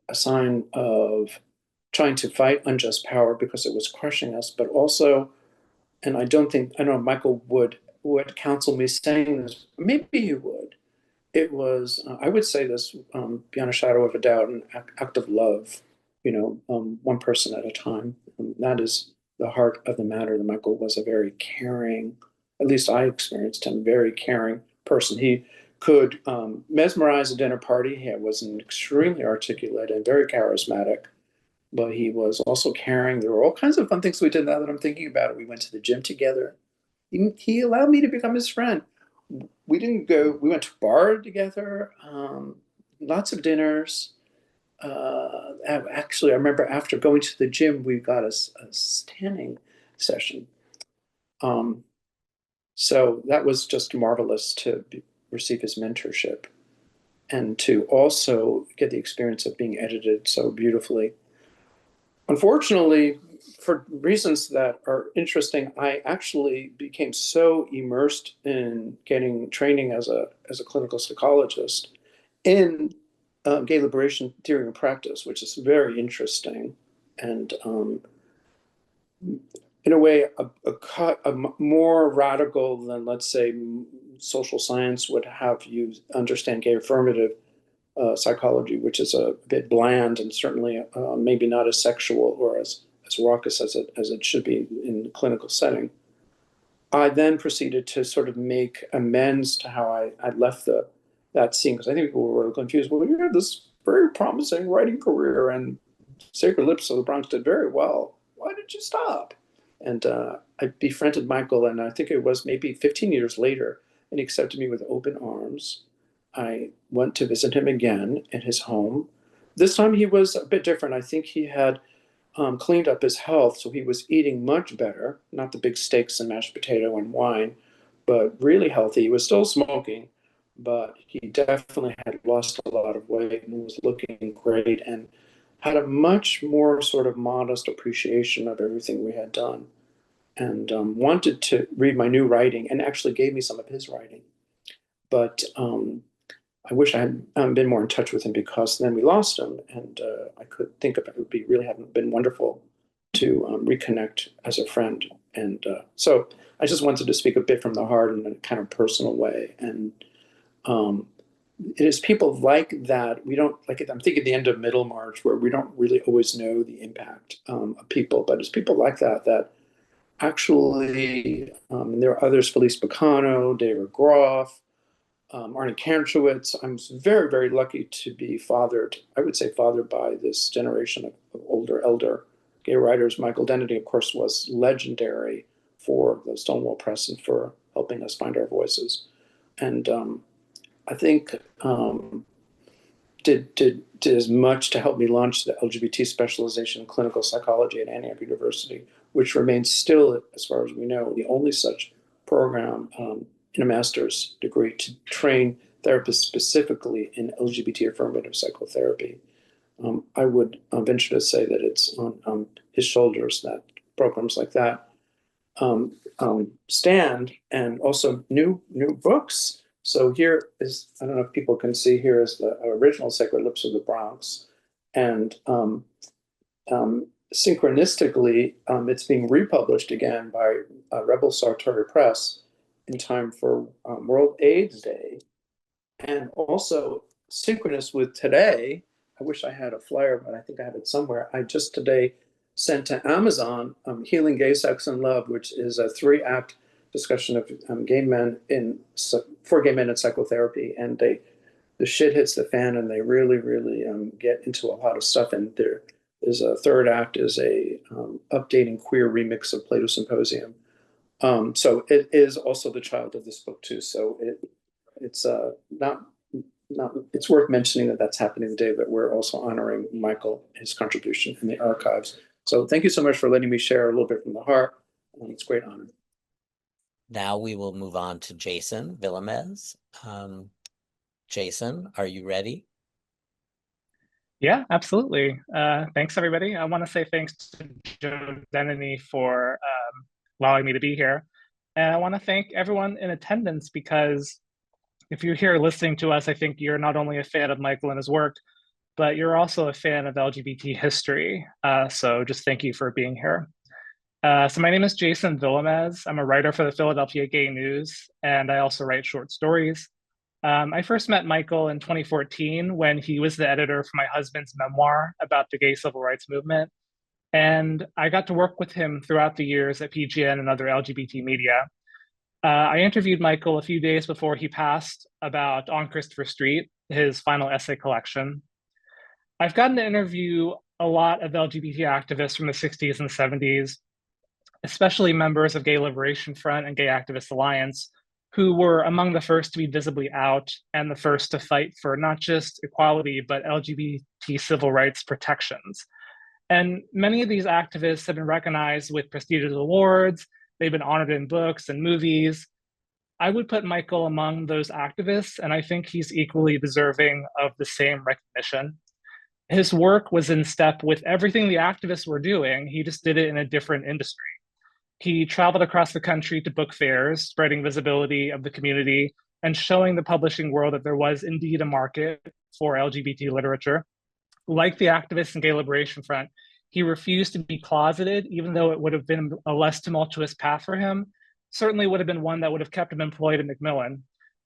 a sign of trying to fight unjust power because it was crushing us, but also, and I don't know if Michael would counsel me saying this, maybe he would. It was, I would say this beyond a shadow of a doubt, an act of love, one person at a time. And that is the heart of the matter. That Michael was a very caring, at least I experienced him, very caring person. He could mesmerize a dinner party. He was an extremely articulate and very charismatic, but he was also caring. There were all kinds of fun things we did now that I'm thinking about it. We went to the gym together. He allowed me to become his friend. We didn't go, we went to bar together, lots of dinners. Actually, I remember after going to the gym, we got a tanning session. So that was just marvelous to receive his mentorship and to also get the experience of being edited so beautifully. Unfortunately, for reasons that are interesting, I actually became so immersed in getting training as a clinical psychologist in gay liberation theory and practice, which is very interesting, and in a way, a more radical than, let's say, social science would have you understand gay affirmative psychology, which is a bit bland and certainly maybe not as sexual or as raucous as it should be in the clinical setting. I then proceeded to sort of make amends to how I left that scene, because I think people were confused. Well, you had this very promising writing career, and Sacred Lips of the Bronx did very well. Why did you stop? And I befriended Michael, and I think it was maybe 15 years later, and he accepted me with open arms. I went to visit him again at his home. This time he was a bit different. I think he had cleaned up his health, so he was eating much better, not the big steaks and mashed potato and wine, but really healthy. He was still smoking, but he definitely had lost a lot of weight and was looking great and had a much more sort of modest appreciation of everything we had done, and wanted to read my new writing and actually gave me some of his writing. But I wish I had been more in touch with him, because then we lost him, and I could think of it would be really have been wonderful to reconnect as a friend. And so I just wanted to speak a bit from the heart in a kind of personal way. And it is people like that. We don't like it. I'm thinking the end of Middlemarch, where we don't really always know the impact of people, but it's people like that actually, and there are others, Felice Bacano, David Groff, Arnie Kantrowitz. I'm very, very lucky to be fathered, I would say fathered by this generation of older, elder gay writers. Michael Denneny, of course, was legendary for the Stonewall Press and for helping us find our voices. And I think did as much to help me launch the LGBT Specialization in Clinical Psychology at Antioch University, which remains still, as far as we know, the only such program in a master's degree to train therapists specifically in LGBT affirmative psychotherapy. I would venture to say that it's on his shoulders that programs like that stand, and also new books. So here is, I don't know if people can see, here is the original Sacred Lips of the Bronx, and synchronistically, it's being republished again by Rebel Sartori Press in time for World AIDS Day. And also synchronous with today, I wish I had a flyer, but I think I have it somewhere. I just today sent to Amazon Healing Gay Sex and Love, which is a 3-act discussion of gay men for gay men in psychotherapy. And the shit hits the fan, and they really, really get into a lot of stuff. And there is a 3rd act is a updating queer remix of Plato Symposium. So it is also the child of this book too. So it's not it's worth mentioning that that's happening today, but we're also honoring Michael, his contribution in the archives. So thank you so much for letting me share a little bit from the heart. It's a great honor. Now we will move on to Jason Villemez. Jason, are you ready? Yeah, absolutely. Thanks, everybody. I want to say thanks to Joe Denneny for allowing me to be here. And I want to thank everyone in attendance, because if you're here listening to us, I think you're not only a fan of Michael and his work, but you're also a fan of LGBT history. So just thank you for being here. So my name is Jason Villemez. I'm a writer for the Philadelphia Gay News, and I also write short stories. I first met Michael in 2014 when he was the editor for my husband's memoir about the gay civil rights movement. And I got to work with him throughout the years at PGN and other LGBT media. I interviewed Michael a few days before he passed about On Christopher Street, his final essay collection. I've gotten to interview a lot of LGBT activists from the 60s and 70s, especially members of Gay Liberation Front and Gay Activist Alliance, who were among the first to be visibly out and the first to fight for not just equality, but LGBT civil rights protections. And many of these activists have been recognized with prestigious awards. They've been honored in books and movies. I would put Michael among those activists, and I think he's equally deserving of the same recognition. His work was in step with everything the activists were doing. He just did it in a different industry. He traveled across the country to book fairs, spreading visibility of the community and showing the publishing world that there was indeed a market for LGBT literature. Like the activists in Gay Liberation Front, he refused to be closeted, even though it would have been a less tumultuous path for him. Certainly would have been one that would have kept him employed at Macmillan.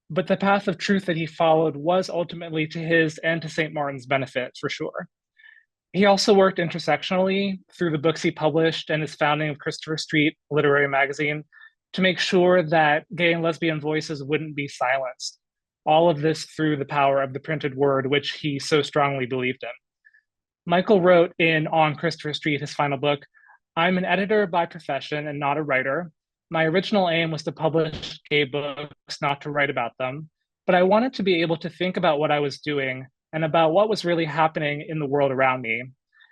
But the path of truth that he followed was ultimately to his and to St. Martin's benefit, for sure. He also worked intersectionally through the books he published and his founding of Christopher Street Literary Magazine to make sure that gay and lesbian voices wouldn't be silenced. All of this through the power of the printed word, which he so strongly believed in. Michael wrote in On Christopher Street, his final book, "I'm an editor by profession and not a writer. My original aim was to publish gay books, not to write about them. But I wanted to be able to think about what I was doing and about what was really happening in the world around me.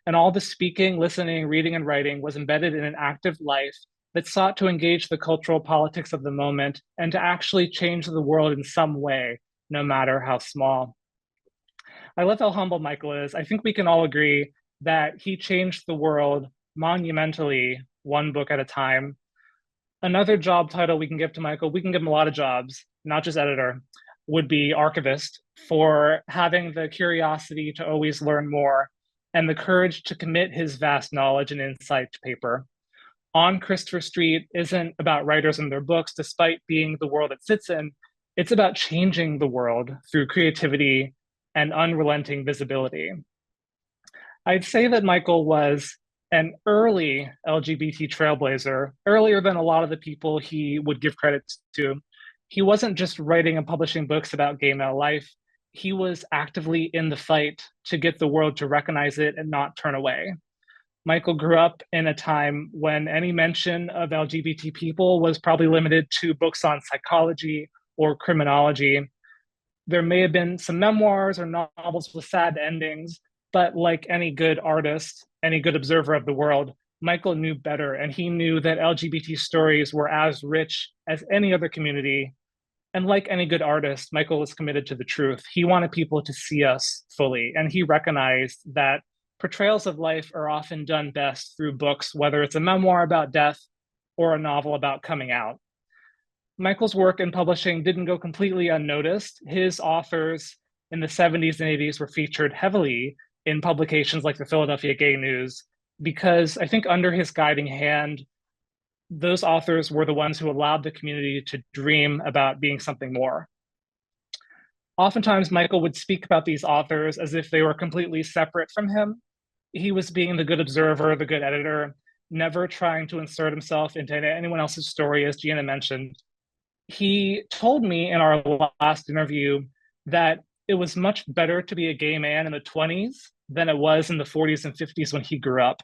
And all the speaking, listening, reading, and writing was embedded in an active life that sought to engage the cultural politics of the moment and to actually change the world in some way, no matter how small." I love how humble Michael is. I think we can all agree that he changed the world monumentally, one book at a time. Another job title we can give to Michael, we can give him a lot of jobs, not just editor, would be archivist, for having the curiosity to always learn more and the courage to commit his vast knowledge and insight to paper. On Christopher Street isn't about writers and their books, despite being the world it sits in. It's about changing the world through creativity and unrelenting visibility. I'd say that Michael was an early LGBT trailblazer, earlier than a lot of the people he would give credit to. He wasn't just writing and publishing books about gay male life. He was actively in the fight to get the world to recognize it and not turn away. Michael grew up in a time when any mention of LGBT people was probably limited to books on psychology or criminology. There may have been some memoirs or novels with sad endings, but like any good artist, any good observer of the world, Michael knew better, and he knew that LGBT stories were as rich as any other community. And like any good artist, Michael was committed to the truth. He wanted people to see us fully, and he recognized that portrayals of life are often done best through books, whether it's a memoir about death or a novel about coming out. Michael's work in publishing didn't go completely unnoticed. His authors in the 70s and 80s were featured heavily in publications like the Philadelphia Gay News, because I think under his guiding hand, those authors were the ones who allowed the community to dream about being something more. Oftentimes, Michael would speak about these authors as if they were completely separate from him. He was being the good observer, the good editor, never trying to insert himself into anyone else's story, as Gina mentioned. He told me in our last interview that it was much better to be a gay man in the 20s than it was in the 40s and 50s when he grew up.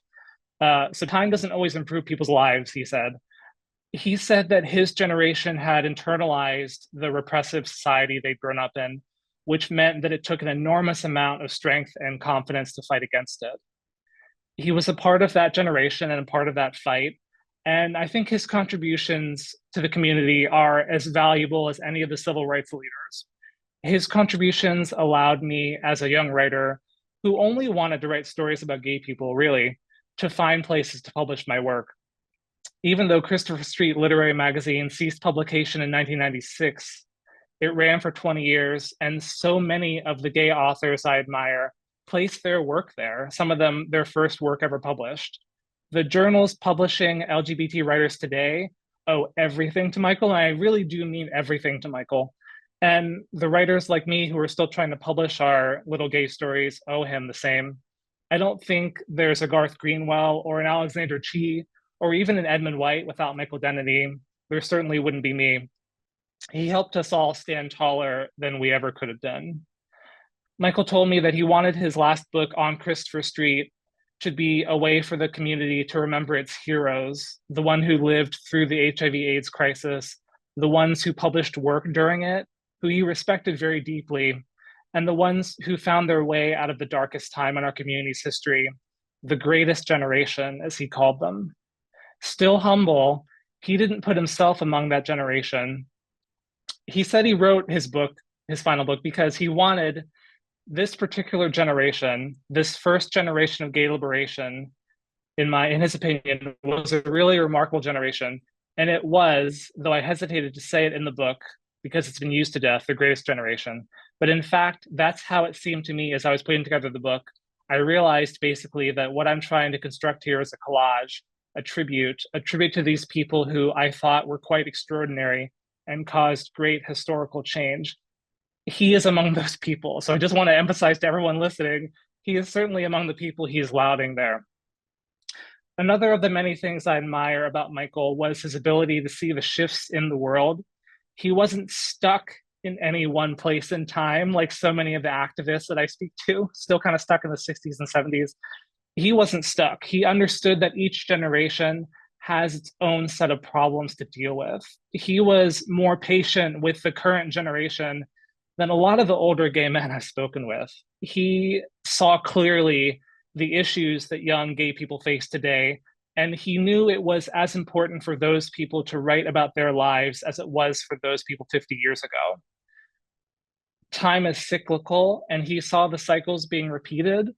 So time doesn't always improve people's lives, he said. He said that his generation had internalized the repressive society they'd grown up in, which meant that it took an enormous amount of strength and confidence to fight against it. He was a part of that generation and a part of that fight. And I think his contributions to the community are as valuable as any of the civil rights leaders. His contributions allowed me, as a young writer who only wanted to write stories about gay people, really, to find places to publish my work. Even though Christopher Street Literary Magazine ceased publication in 1996, it ran for 20 years, and so many of the gay authors I admire placed their work there, some of them their first work ever published. The journals publishing LGBT writers today owe everything to Michael, and I really do mean everything to Michael. And the writers like me who are still trying to publish our little gay stories owe him the same. I don't think there's a Garth Greenwell or an Alexander Chee or even an Edmund White without Michael Denneny. There certainly wouldn't be me. He helped us all stand taller than we ever could have done. Michael told me that he wanted his last book, On Christopher Street, to be a way for the community to remember its heroes, the one who lived through the HIV/AIDS crisis, the ones who published work during it, who he respected very deeply, and the ones who found their way out of the darkest time in our community's history, the greatest generation, as he called them. Still humble, he didn't put himself among that generation. He said he wrote his book, his final book, because he wanted this particular generation, this first generation of gay liberation, in his opinion, was a really remarkable generation. And it was, though I hesitated to say it in the book because it's been used to death, the greatest generation. But in fact, that's how it seemed to me as I was putting together the book. I realized basically that what I'm trying to construct here is a collage, a tribute to these people who I thought were quite extraordinary and caused great historical change. He is among those people. So I just want to emphasize to everyone listening, he is certainly among the people he's lauding there. Another of the many things I admire about Michael was his ability to see the shifts in the world. He wasn't stuck in any one place in time, like so many of the activists that I speak to, still kind of stuck in the 60s and 70s. He wasn't stuck. He understood that each generation has its own set of problems to deal with. He was more patient with the current generation than a lot of the older gay men I've spoken with. He saw clearly the issues that young gay people face today, and he knew it was as important for those people to write about their lives as it was for those people 50 years ago. Time is cyclical, and he saw the cycles being repeated.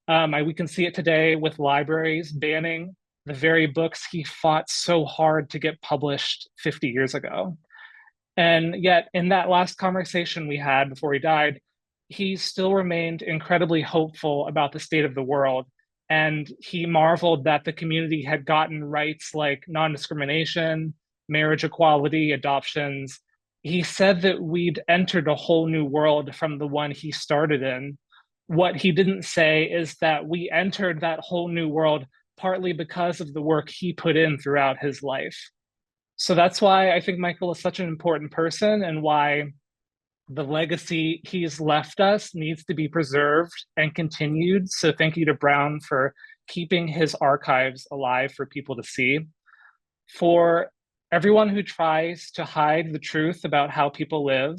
We can see it today with libraries banning the very books he fought so hard to get published 50 years ago. And yet, in that last conversation we had before he died, he still remained incredibly hopeful about the state of the world. And he marveled that the community had gotten rights like non-discrimination, marriage equality, adoptions. He said that we'd entered a whole new world from the one he started in. What he didn't say is that we entered that whole new world partly because of the work he put in throughout his life. So that's why I think Michael is such an important person, and why the legacy he's left us needs to be preserved and continued. So thank you to Brown for keeping his archives alive for people to see. For everyone who tries to hide the truth about how people live,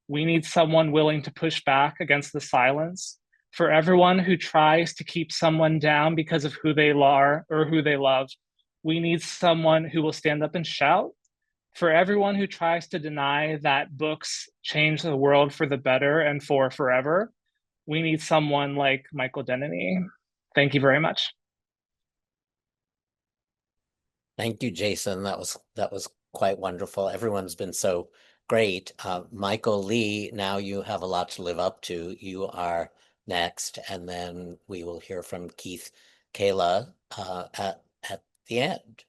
we need someone willing to push back against the silence. For everyone who tries to keep someone down because of who they are or who they love, we need someone who will stand up and shout. For everyone who tries to deny that books change the world for the better and for forever, we need someone like Michael Denneny. Thank you very much. Thank you, Jason. That was quite wonderful. Everyone's been so great. Michael Lee, now you have a lot to live up to. You are next, and then we will hear from Keith Kahla at the end.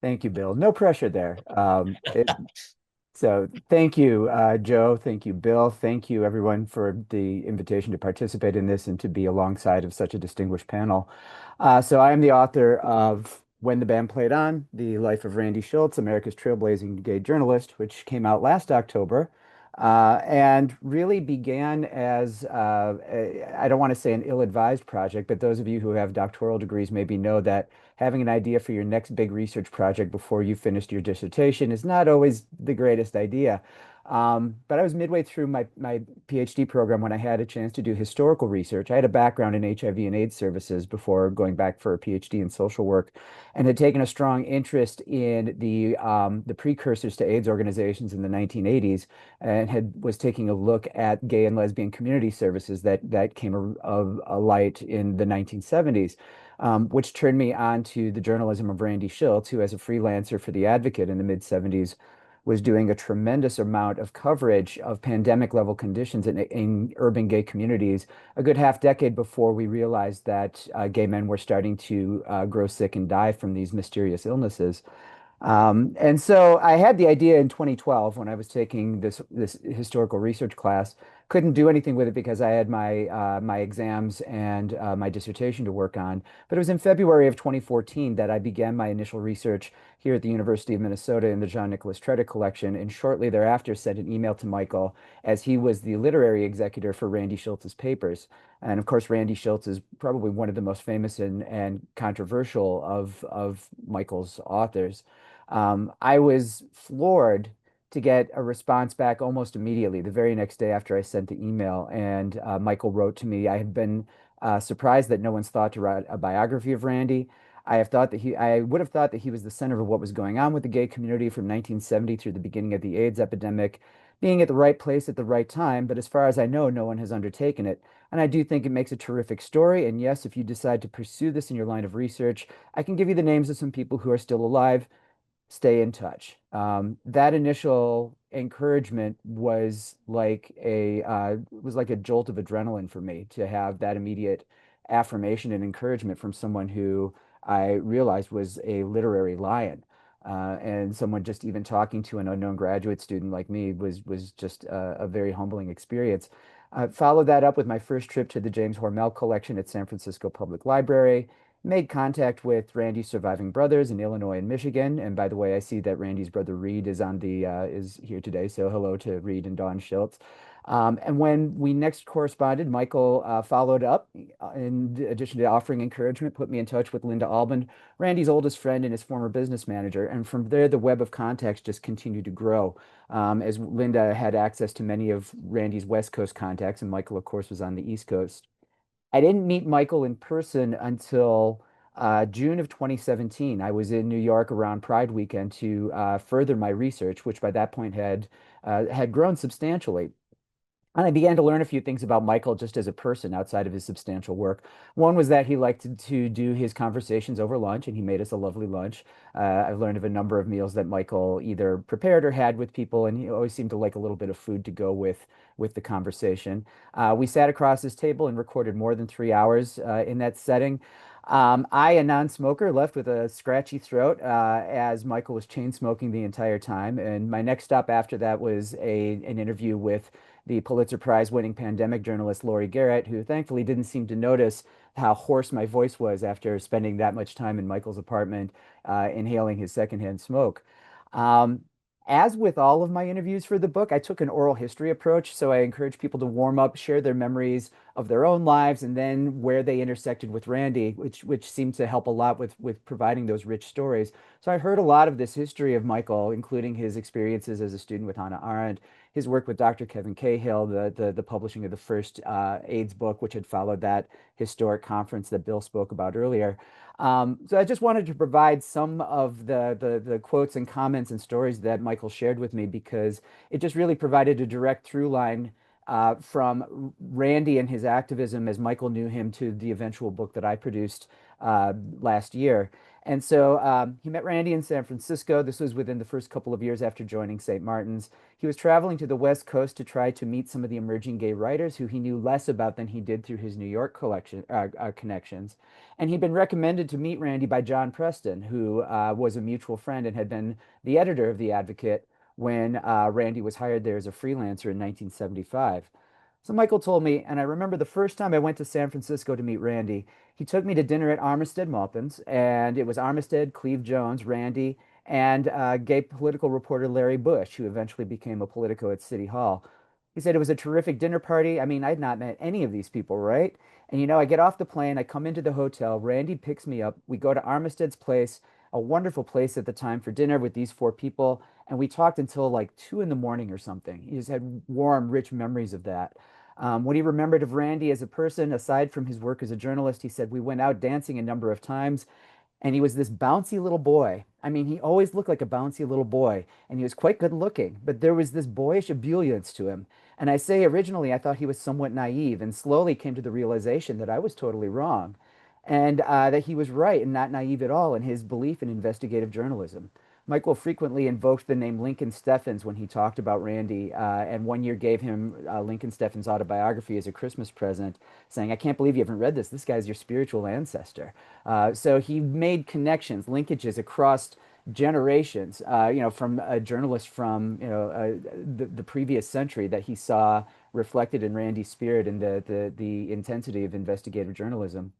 Thank you, Bill. No pressure there. So thank you, Joe. Thank you, Bill. Thank you, everyone, for the invitation to participate in this and to be alongside of such a distinguished panel. So I am the author of When the Band Played On, The Life of Randy Shilts, America's Trailblazing Gay Journalist, which came out last October. And really began as, I don't want to say an ill-advised project, but those of you who have doctoral degrees maybe know that having an idea for your next big research project before you finished your dissertation is not always the greatest idea. But I was midway through my PhD program when I had a chance to do historical research. I had a background in HIV and AIDS services before going back for a PhD in social work, and had taken a strong interest in the precursors to AIDS organizations in the 1980s, and was taking a look at gay and lesbian community services that came alight in the 1970s. Which turned me on to the journalism of Randy Shilts, who as a freelancer for The Advocate in the mid-70s was doing a tremendous amount of coverage of pandemic level conditions in urban gay communities a good half decade before we realized that gay men were starting to grow sick and die from these mysterious illnesses. And so I had the idea in 2012 when I was taking this historical research class. Couldn't do anything with it because I had my exams and my dissertation to work on. But it was in February of 2014 that I began my initial research here at the University of Minnesota in the John Nicholas Tretter collection, and shortly thereafter sent an email to Michael as he was the literary executor for Randy Shilts' papers. And of course, Randy Shilts is probably one of the most famous and controversial of Michael's authors. I was floored to get a response back almost immediately, the very next day after I sent the email. And Michael wrote to me, I had been surprised that no one's thought to write a biography of Randy. I would have thought that he was the center of what was going on with the gay community from 1970 through the beginning of the AIDS epidemic, being at the right place at the right time. But as far as I know, no one has undertaken it. And I do think it makes a terrific story. And yes, if you decide to pursue this in your line of research, I can give you the names of some people who are still alive. Stay in touch. That initial encouragement was like a jolt of adrenaline for me to have that immediate affirmation and encouragement from someone who I realized was a literary lion. And someone just even talking to an unknown graduate student like me was just a very humbling experience. I followed that up with my first trip to the James Hormel collection at San Francisco Public Library, made contact with Randy's surviving brothers in Illinois and Michigan. And by the way, I see that Randy's brother Reed is here today. So hello to Reed and Dawn Shilts. And when we next corresponded, Michael followed up, in addition to offering encouragement, put me in touch with Linda Albin, Randy's oldest friend and his former business manager. And from there, the web of contacts just continued to grow, as Linda had access to many of Randy's West Coast contacts, and Michael, of course, was on the East Coast. I didn't meet Michael in person until June of 2017. I was in New York around Pride weekend to further my research, which by that point had grown substantially. And I began to learn a few things about Michael just as a person outside of his substantial work. One was that he liked to do his conversations over lunch, and he made us a lovely lunch. I've learned of a number of meals that Michael either prepared or had with people, and he always seemed to like a little bit of food to go with the conversation. We sat across his table and recorded more than 3 hours in that setting. I, a non-smoker, left with a scratchy throat as Michael was chain smoking the entire time. And my next stop after that was an interview with the Pulitzer Prize winning pandemic journalist Laurie Garrett, who thankfully didn't seem to notice how hoarse my voice was after spending that much time in Michael's apartment inhaling his secondhand smoke. Um, as with all of my interviews for the book, I took an oral history approach. So I encourage people to warm up, share their memories of their own lives, and then where they intersected with Randy, which seemed to help a lot with providing those rich stories. So I heard a lot of this history of Michael, including his experiences as a student with Hannah Arendt, his work with Dr. Kevin Cahill, the publishing of the first AIDS book, which had followed that historic conference that Bill spoke about earlier. So I just wanted to provide some of the quotes and comments and stories that Michael shared with me because it just really provided a direct through line from Randy and his activism as Michael knew him to the eventual book that I produced last year. And so he met Randy in San Francisco. This was within the first couple of years after joining St. Martin's. He was traveling to the West Coast to try to meet some of the emerging gay writers who he knew less about than he did through his New York connections. And he'd been recommended to meet Randy by John Preston, who was a mutual friend and had been the editor of The Advocate when Randy was hired there as a freelancer in 1975. So Michael told me, and I remember the first time I went to San Francisco to meet Randy, he took me to dinner at Armistead Maupin's, and it was Armistead, Cleve Jones, Randy, and gay political reporter Larry Bush, who eventually became a Politico at City Hall. He said it was a terrific dinner party. I mean, I'd not met any of these people, right? And I get off the plane, I come into the hotel, Randy picks me up, we go to Armistead's place, a wonderful place at the time for dinner with these four people, and we talked until like 2 in the morning or something. He just had warm, rich memories of that. What he remembered of Randy as a person, aside from his work as a journalist, he said we went out dancing a number of times, and he was this bouncy little boy. I mean, he always looked like a bouncy little boy, and he was quite good looking, but there was this boyish ebullience to him. And I say originally I thought he was somewhat naive, and slowly came to the realization that I was totally wrong, and that he was right and not naive at all in his belief in investigative journalism. Michael frequently invoked the name Lincoln Steffens when he talked about Randy, and one year gave him Lincoln Steffens' autobiography as a Christmas present, saying, "I can't believe you haven't read this. This guy's your spiritual ancestor." So he made connections, linkages across generations, from a journalist from the previous century that he saw reflected in Randy's spirit and the intensity of investigative journalism.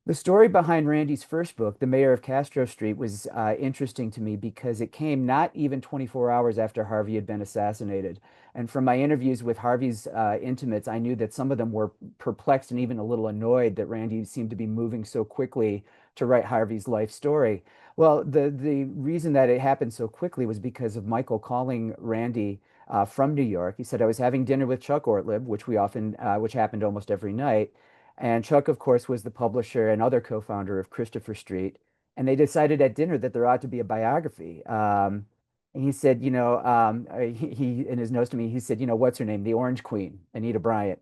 The story behind Randy's first book, The Mayor of Castro Street, was interesting to me because it came not even 24 hours after Harvey had been assassinated. And from my interviews with Harvey's intimates, I knew that some of them were perplexed and even a little annoyed that Randy seemed to be moving so quickly to write Harvey's life story. Well, the reason that it happened so quickly was because of Michael calling Randy from New York. He said, "I was having dinner with Chuck Ortlib," which happened almost every night. And Chuck, of course, was the publisher and other co-founder of Christopher Street. And they decided at dinner that there ought to be a biography. And he said, in his notes to me, he said, "What's her name? The Orange Queen, Anita Bryant."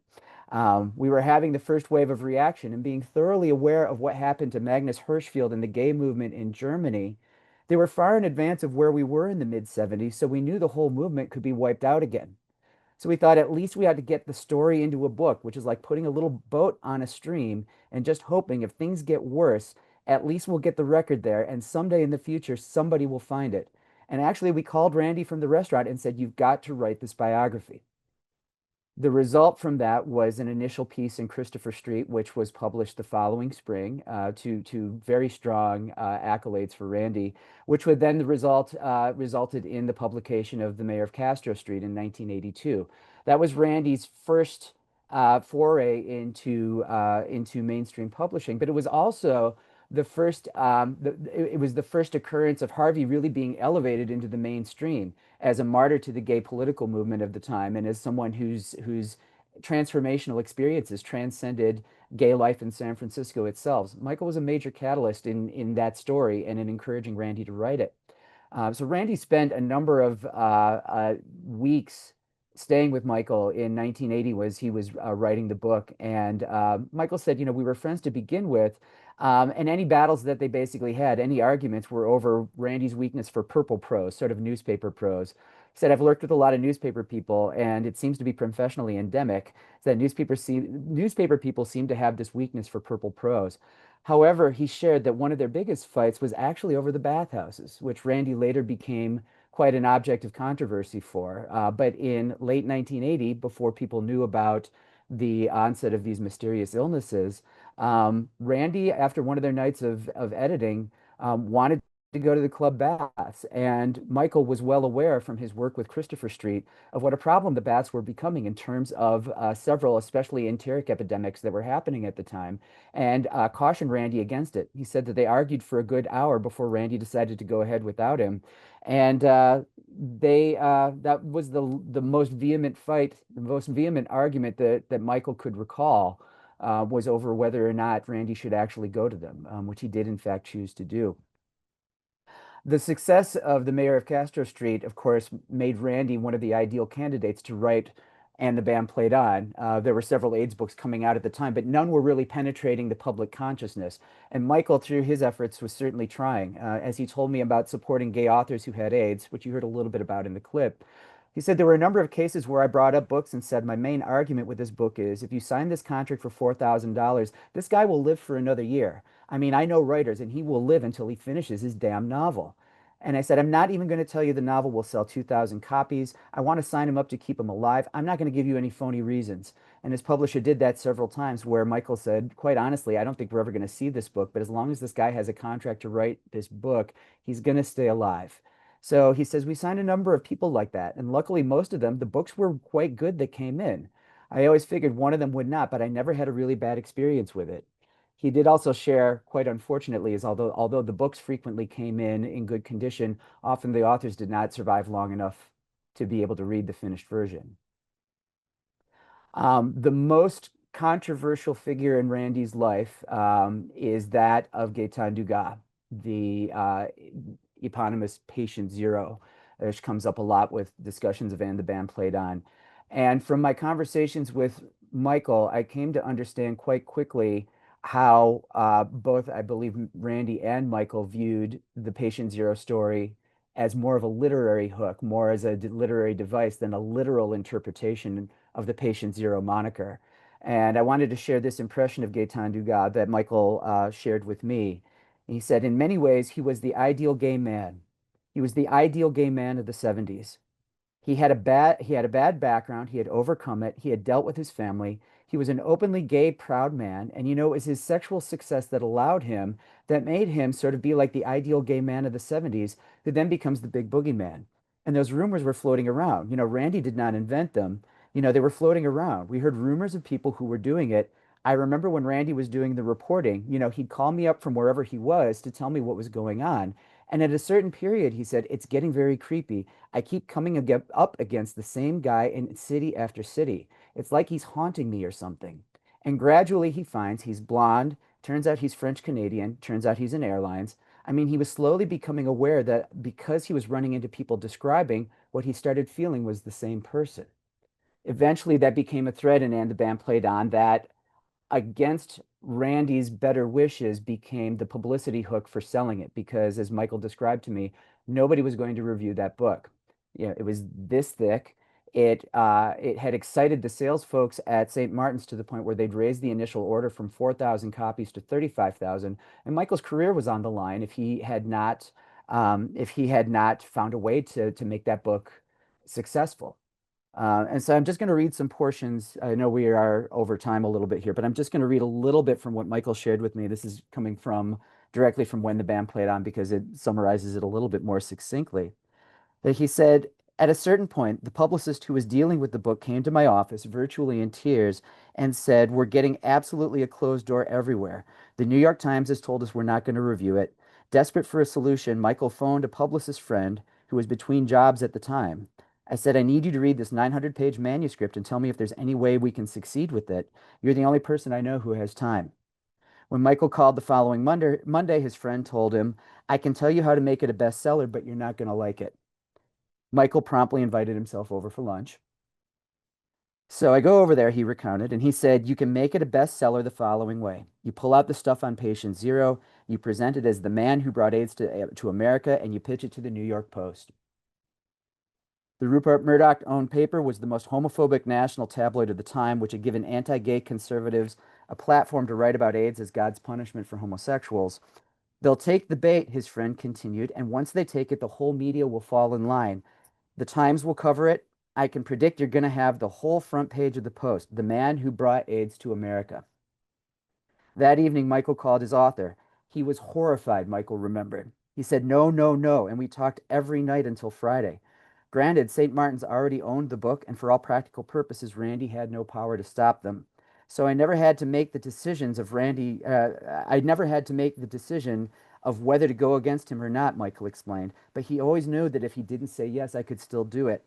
We were having the first wave of reaction and being thoroughly aware of what happened to Magnus Hirschfeld and the gay movement in Germany. They were far in advance of where we were in the mid 70s, so we knew the whole movement could be wiped out again. So we thought at least we had to get the story into a book, which is like putting a little boat on a stream and just hoping if things get worse, at least we'll get the record there. And someday in the future, somebody will find it. And actually, we called Randy from the restaurant and said, "You've got to write this biography." The result from that was an initial piece in Christopher Street, which was published the following spring, to very strong accolades for Randy, which would then resulted in the publication of The Mayor of Castro Street in 1982. That was Randy's first foray into mainstream publishing, but it was also the first it was the first occurrence of Harvey really being elevated into the mainstream as a martyr to the gay political movement of the time and as someone whose transformational experiences transcended gay life in San Francisco itself. Michael was a major catalyst in that story and in encouraging Randy to write it. So Randy spent a number of weeks staying with Michael in 1980 was he was writing the book. And Michael said, we were friends to begin with. And any battles that they basically had, any arguments were over Randy's weakness for purple prose, sort of newspaper prose. He said, "I've worked with a lot of newspaper people, and it seems to be professionally endemic that newspaper people seem to have this weakness for purple prose." However, he shared that one of their biggest fights was actually over the bathhouses, which Randy later became quite an object of controversy for. But in late 1980, before people knew about the onset of these mysterious illnesses, Randy, after one of their nights of editing, wanted to go to the club baths. And Michael was well aware from his work with Christopher Street of what a problem the baths were becoming in terms of several, especially enteric epidemics that were happening at the time, and cautioned Randy against it. He said that they argued for a good hour before Randy decided to go ahead without him. And that was the most vehement fight, the most vehement argument that Michael could recall was over whether or not Randy should actually go to them, which he did in fact choose to do. The success of The Mayor of Castro Street, of course, made Randy one of the ideal candidates to write And the Band Played On. There were several AIDS books coming out at the time, but none were really penetrating the public consciousness. And Michael, through his efforts, was certainly trying. As he told me about supporting gay authors who had AIDS, which you heard a little bit about in the clip, he said, "There were a number of cases where I brought up books and said, my main argument with this book is if you sign this contract for $4,000, this guy will live for another year. I mean, I know writers, and he will live until he finishes his damn novel." And I said, "I'm not even going to tell you the novel will sell 2,000 copies. I want to sign him up to keep him alive. I'm not going to give you any phony reasons." And his publisher did that several times where Michael said, "Quite honestly, I don't think we're ever going to see this book, but as long as this guy has a contract to write this book, he's going to stay alive." So he says, we signed a number of people like that. And luckily, most of them, the books were quite good that came in. I always figured one of them would not, but I never had a really bad experience with it. He did also share, quite unfortunately, is although the books frequently came in good condition, often the authors did not survive long enough to be able to read the finished version. The most controversial figure in Randy's life is that of Gaetan Dugas, the eponymous patient zero, which comes up a lot with discussions of And the Band Played On. And from my conversations with Michael, I came to understand quite quickly how both, I believe, Randy and Michael viewed the patient zero story as more of a literary hook, more as a literary device than a literal interpretation of the patient zero moniker. And I wanted to share this impression of Gaetan Dugas that Michael shared with me. He said, in many ways, he was the ideal gay man. He was the ideal gay man of the 70s. He had a bad background. He had overcome it. He had dealt with his family. He was an openly gay, proud man. And it was his sexual success that allowed him, that made him sort of be like the ideal gay man of the 70s, who then becomes the big boogeyman. And those rumors were floating around. Randy did not invent them. They were floating around. We heard rumors of people who were doing it. I remember when Randy was doing the reporting, he'd call me up from wherever he was to tell me what was going on. And at a certain period, he said, it's getting very creepy. I keep coming up against the same guy in city after city. It's like he's haunting me or something. And gradually he finds he's blonde. Turns out he's French Canadian. Turns out he's in airlines. I mean, he was slowly becoming aware that because he was running into people describing, what he started feeling was the same person. Eventually, that became a thread, and the band played on that against Randy's better wishes became the publicity hook for selling it because, as Michael described to me, nobody was going to review that book. It was this thick. It had excited the sales folks at St. Martin's to the point where they'd raised the initial order from 4,000 copies to 35,000, and Michael's career was on the line if he had not found a way to make that book successful. And so I'm just going to read some portions. I know we are over time a little bit here, but I'm just going to read a little bit from what Michael shared with me. This is coming directly from When the Band Played On because it summarizes it a little bit more succinctly. That he said, at a certain point, the publicist who was dealing with the book came to my office, virtually in tears, and said, we're getting absolutely a closed door everywhere. The New York Times has told us we're not going to review it. Desperate for a solution, Michael phoned a publicist friend who was between jobs at the time. I said, I need you to read this 900-page manuscript and tell me if there's any way we can succeed with it. You're the only person I know who has time. When Michael called the following Monday, his friend told him, I can tell you how to make it a bestseller, but you're not going to like it. Michael promptly invited himself over for lunch. So I go over there, he recounted, and he said, you can make it a bestseller the following way. You pull out the stuff on patient zero, you present it as the man who brought AIDS to America, and you pitch it to the New York Post. The Rupert Murdoch-owned paper was the most homophobic national tabloid of the time, which had given anti-gay conservatives a platform to write about AIDS as God's punishment for homosexuals. They'll take the bait, his friend continued, and once they take it, the whole media will fall in line. The Times will cover it. I can predict you're going to have the whole front page of the Post, the man who brought AIDS to America. That evening, Michael called his author. He was horrified, Michael remembered. He said, no, no, no, and we talked every night until Friday. Granted, St. Martin's already owned the book, and for all practical purposes, Randy had no power to stop them. So I never had to make the decisions of Randy. I never had to make the decision of whether to go against him or not, Michael explained. But he always knew that if he didn't say yes, I could still do it.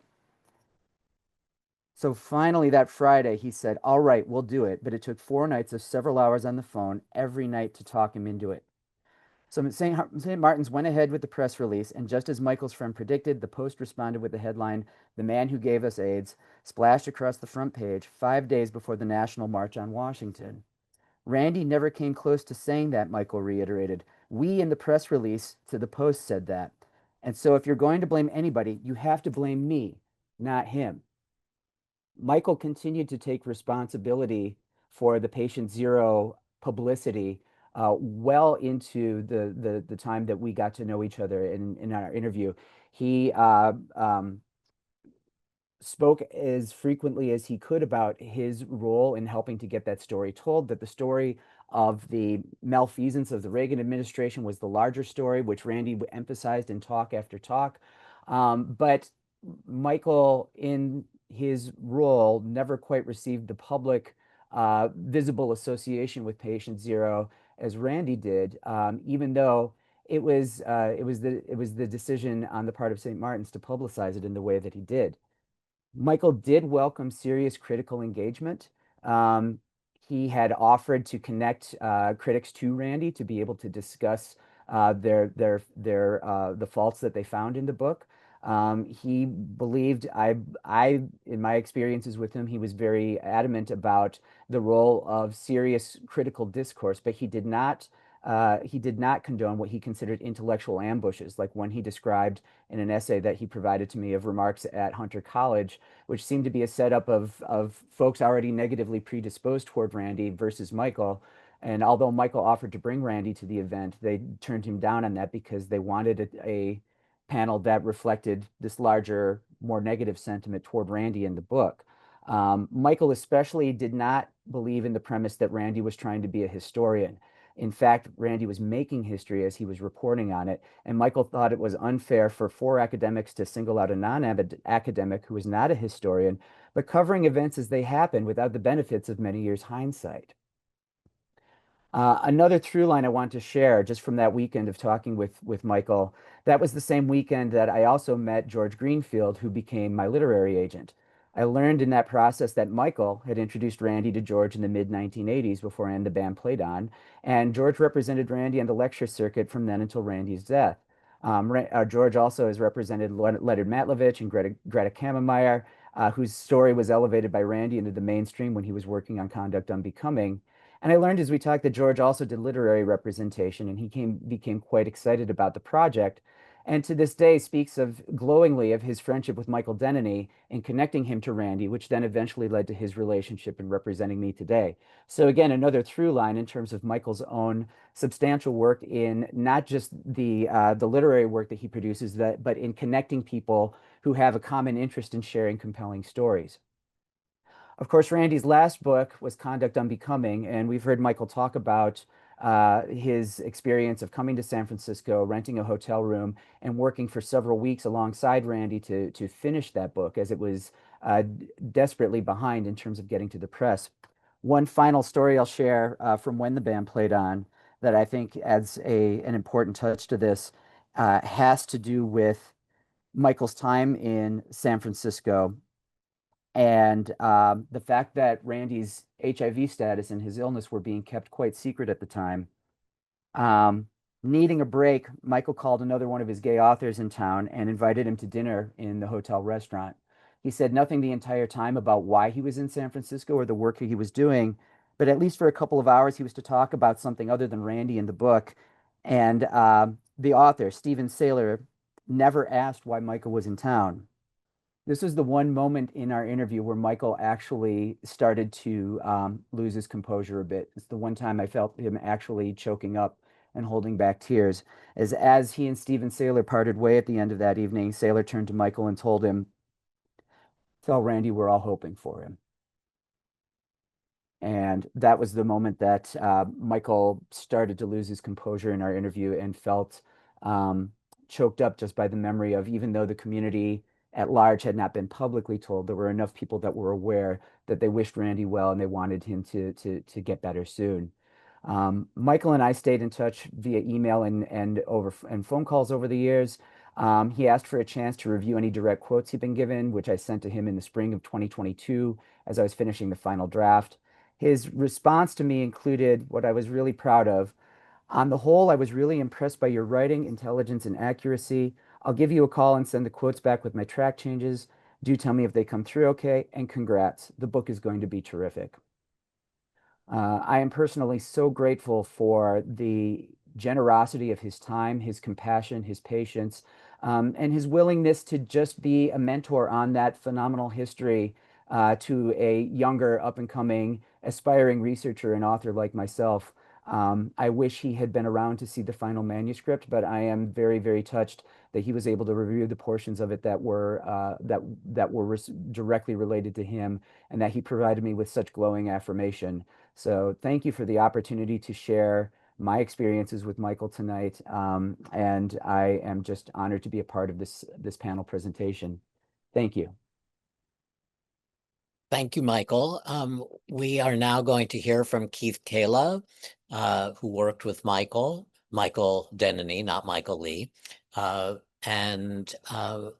So finally, that Friday, he said, all right, we'll do it. But it took 4 nights of several hours on the phone every night to talk him into it. So St. Martin's went ahead with the press release, and just as Michael's friend predicted, the Post responded with the headline, The Man Who Gave Us AIDS, splashed across the front page 5 days before the National March on Washington. Randy never came close to saying that, Michael reiterated. We in the press release to the Post said that. And so if you're going to blame anybody, you have to blame me, not him. Michael continued to take responsibility for the patient zero publicity well into the time that we got to know each other in our interview. He spoke as frequently as he could about his role in helping to get that story told, that the story of the malfeasance of the Reagan administration was the larger story, which Randy emphasized in talk after talk. But Michael, in his role, never quite received the public visible association with patient zero as Randy did, even though it was the decision on the part of St. Martin's to publicize it in the way that he did. Michael did welcome serious critical engagement. He had offered to connect critics to Randy to be able to discuss the faults that they found in the book. He believed, in my experiences with him, he was very adamant about the role of serious critical discourse, but he did not he did not condone what he considered intellectual ambushes, like one he described in an essay that he provided to me of remarks at Hunter College, which seemed to be a setup of folks already negatively predisposed toward Randy versus Michael. And although Michael offered to bring Randy to the event, they turned him down on that because they wanted a panel that reflected this larger, more negative sentiment toward Randy in the book. Michael especially did not believe in the premise that Randy was trying to be a historian. In fact, Randy was making history as he was reporting on it, and Michael thought it was unfair for four academics to single out a non-academic who was not a historian, but covering events as they happened without the benefits of many years' hindsight. Another through line I want to share just from that weekend of talking with Michael, that was the same weekend that I also met George Greenfield, who became my literary agent. I learned in that process that Michael had introduced Randy to George in the mid-1980s before And the Band played on, and George represented Randy on the lecture circuit from then until Randy's death. George also has represented Leonard Matlovich and Greta Kammermeyer, whose story was elevated by Randy into the mainstream when he was working on Conduct Unbecoming. And I learned as we talked that George also did literary representation, and he became quite excited about the project. And to this day speaks glowingly of his friendship with Michael Denneny and connecting him to Randy, which then eventually led to his relationship in representing me today. So again, another through line in terms of Michael's own substantial work in not just the literary work that he produces, but in connecting people who have a common interest in sharing compelling stories. Of course, Randy's last book was Conduct Unbecoming, and we've heard Michael talk about his experience of coming to San Francisco, renting a hotel room, and working for several weeks alongside Randy to finish that book, as it was desperately behind in terms of getting to the press. One final story I'll share from when the band played on that I think adds an important touch to this has to do with Michael's time in San Francisco and the fact that Randy's HIV status and his illness were being kept quite secret at the time. Needing a break, Michael called another one of his gay authors in town and invited him to dinner in the hotel restaurant. He said nothing the entire time about why he was in San Francisco or the work he was doing, but at least for a couple of hours, he was to talk about something other than Randy in the book. And the author, Stephen Saylor, never asked why Michael was in town. This was the one moment in our interview where Michael actually started to lose his composure a bit. It's the one time I felt him actually choking up and holding back tears. As he and Stephen Saylor parted way at the end of that evening, Saylor turned to Michael and told him, "Tell Randy we're all hoping for him." And that was the moment that Michael started to lose his composure in our interview and felt choked up just by the memory of, even though the community at large had not been publicly told, there were enough people that were aware that they wished Randy well and they wanted him to get better soon. Michael and I stayed in touch via email and phone calls over the years. He asked for a chance to review any direct quotes he'd been given, which I sent to him in the spring of 2022 as I was finishing the final draft. His response to me included what I was really proud of. "On the whole, I was really impressed by your writing, intelligence, and accuracy. I'll give you a call and send the quotes back with my track changes. Do tell me if they come through okay, and congrats. The book is going to be terrific." I am personally so grateful for the generosity of his time, his compassion, his patience, and his willingness to just be a mentor on that phenomenal history to a younger, up-and-coming, aspiring researcher and author like myself. I wish he had been around to see the final manuscript, but I am very, very touched that he was able to review the portions of it that were directly related to him, and that he provided me with such glowing affirmation. So thank you for the opportunity to share my experiences with Michael tonight, and I am just honored to be a part of this panel presentation. Thank you. Thank you, Michael. We are now going to hear from Keith Kahla, who worked with Michael Denneny, not Michael Lee. And I'm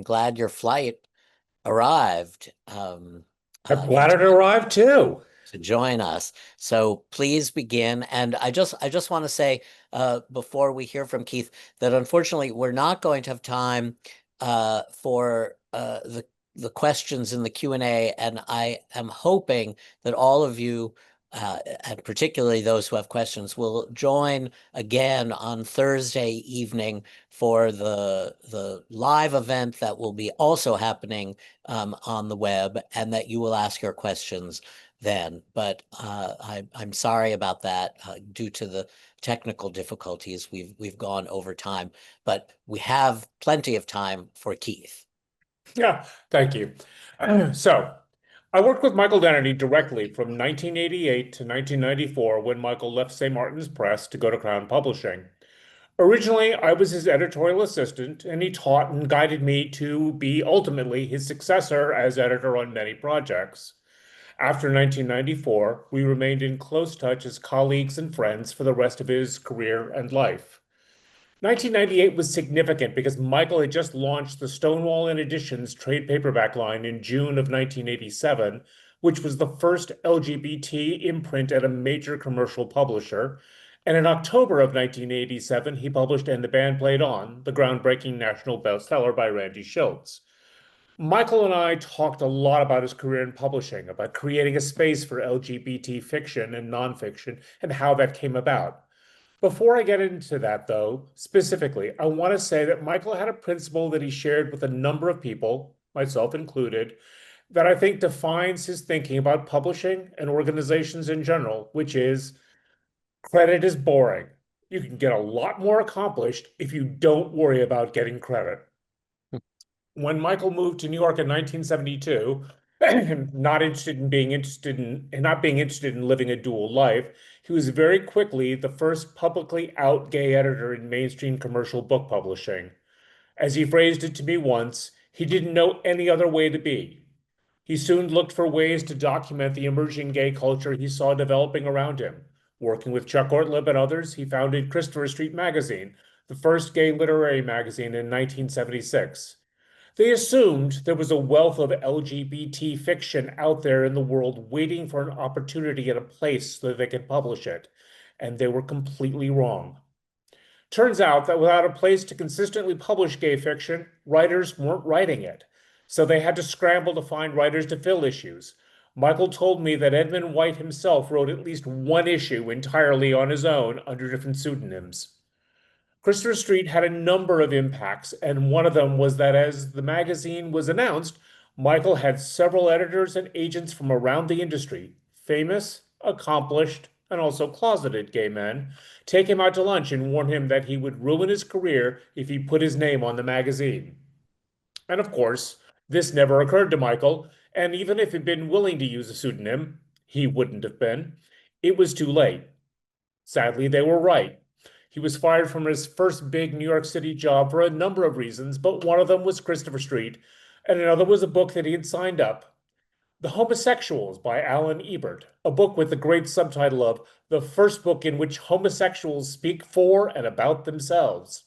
glad your flight arrived. I'm glad it arrived too. To join us. So please begin. And I just want to say before we hear from Keith that unfortunately we're not going to have time for the questions in the Q&A, and I am hoping that all of you and particularly those who have questions, will join again on Thursday evening for the live event that will be also happening on the web, and that you will ask your questions then. But I'm sorry about that due to the technical difficulties. We've gone over time, but we have plenty of time for Keith. Yeah, thank you. So, I worked with Michael Denneny directly from 1988 to 1994 when Michael left St. Martin's Press to go to Crown Publishing. Originally, I was his editorial assistant, and he taught and guided me to be ultimately his successor as editor on many projects. After 1994, we remained in close touch as colleagues and friends for the rest of his career and life. 1998 was significant because Michael had just launched the Stonewall and Editions trade paperback line in June of 1987, which was the first LGBT imprint at a major commercial publisher. And in October of 1987, he published And the Band Played On, the groundbreaking national bestseller by Randy Shilts. Michael and I talked a lot about his career in publishing, about creating a space for LGBT fiction and nonfiction, and how that came about. Before I get into that, though, specifically, I want to say that Michael had a principle that he shared with a number of people, myself included, that I think defines his thinking about publishing and organizations in general, which is credit is boring. You can get a lot more accomplished if you don't worry about getting credit. When Michael moved to New York in 1972, not being interested in living a dual life, he was very quickly the first publicly out gay editor in mainstream commercial book publishing. As he phrased it to me once, he didn't know any other way to be. He soon looked for ways to document the emerging gay culture he saw developing around him. Working with Chuck Ortlib and others, he founded Christopher Street Magazine, the first gay literary magazine in 1976. They assumed there was a wealth of LGBT fiction out there in the world waiting for an opportunity and a place so that they could publish it, and they were completely wrong. Turns out that without a place to consistently publish gay fiction, writers weren't writing it, so they had to scramble to find writers to fill issues. Michael told me that Edmund White himself wrote at least one issue entirely on his own under different pseudonyms. Christopher Street had a number of impacts, and one of them was that as the magazine was announced, Michael had several editors and agents from around the industry, famous, accomplished, and also closeted gay men, take him out to lunch and warn him that he would ruin his career if he put his name on the magazine. And of course, this never occurred to Michael, and even if he'd been willing to use a pseudonym, he wouldn't have been. It was too late. Sadly, they were right. He was fired from his first big New York City job for a number of reasons, but one of them was Christopher Street, and another was a book that he had signed up, The Homosexuals by Alan Ebert, a book with the great subtitle of The First Book in Which Homosexuals Speak For and About Themselves.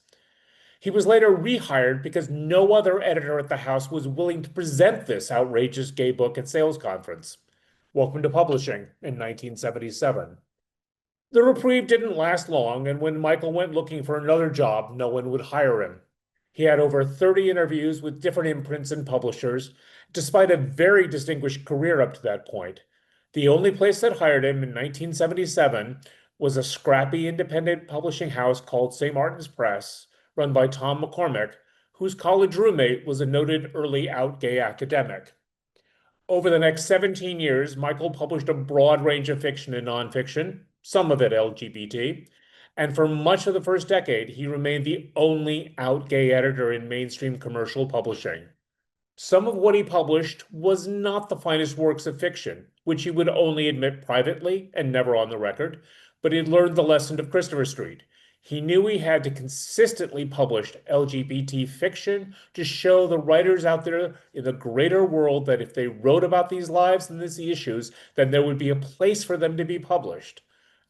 He was later rehired because no other editor at the house was willing to present this outrageous gay book at sales conference. Welcome to publishing in 1977. The reprieve didn't last long, and when Michael went looking for another job, no one would hire him. He had over 30 interviews with different imprints and publishers, despite a very distinguished career up to that point. The only place that hired him in 1977 was a scrappy independent publishing house called St. Martin's Press, run by Tom McCormick, whose college roommate was a noted early out gay academic. Over the next 17 years, Michael published a broad range of fiction and nonfiction, some of it LGBT, and for much of the first decade, he remained the only out gay editor in mainstream commercial publishing. Some of what he published was not the finest works of fiction, which he would only admit privately and never on the record, but he had learned the lesson of Christopher Street. He knew he had to consistently publish LGBT fiction to show the writers out there in the greater world that if they wrote about these lives and these issues, then there would be a place for them to be published.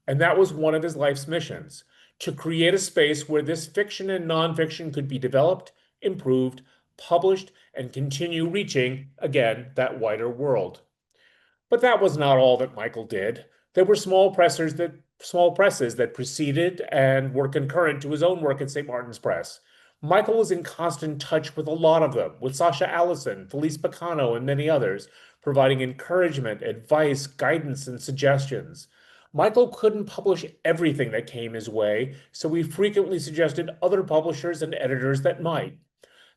And that was one of his life's missions, to create a space where this fiction and nonfiction could be developed, improved, published, and continue reaching, again, that wider world. But that was not all that Michael did. There were small presses that preceded and were concurrent to his own work at St. Martin's Press. Michael was in constant touch with a lot of them, with Sasha Allison, Felice Bacano, and many others, providing encouragement, advice, guidance, and suggestions. Michael couldn't publish everything that came his way, so he frequently suggested other publishers and editors that might.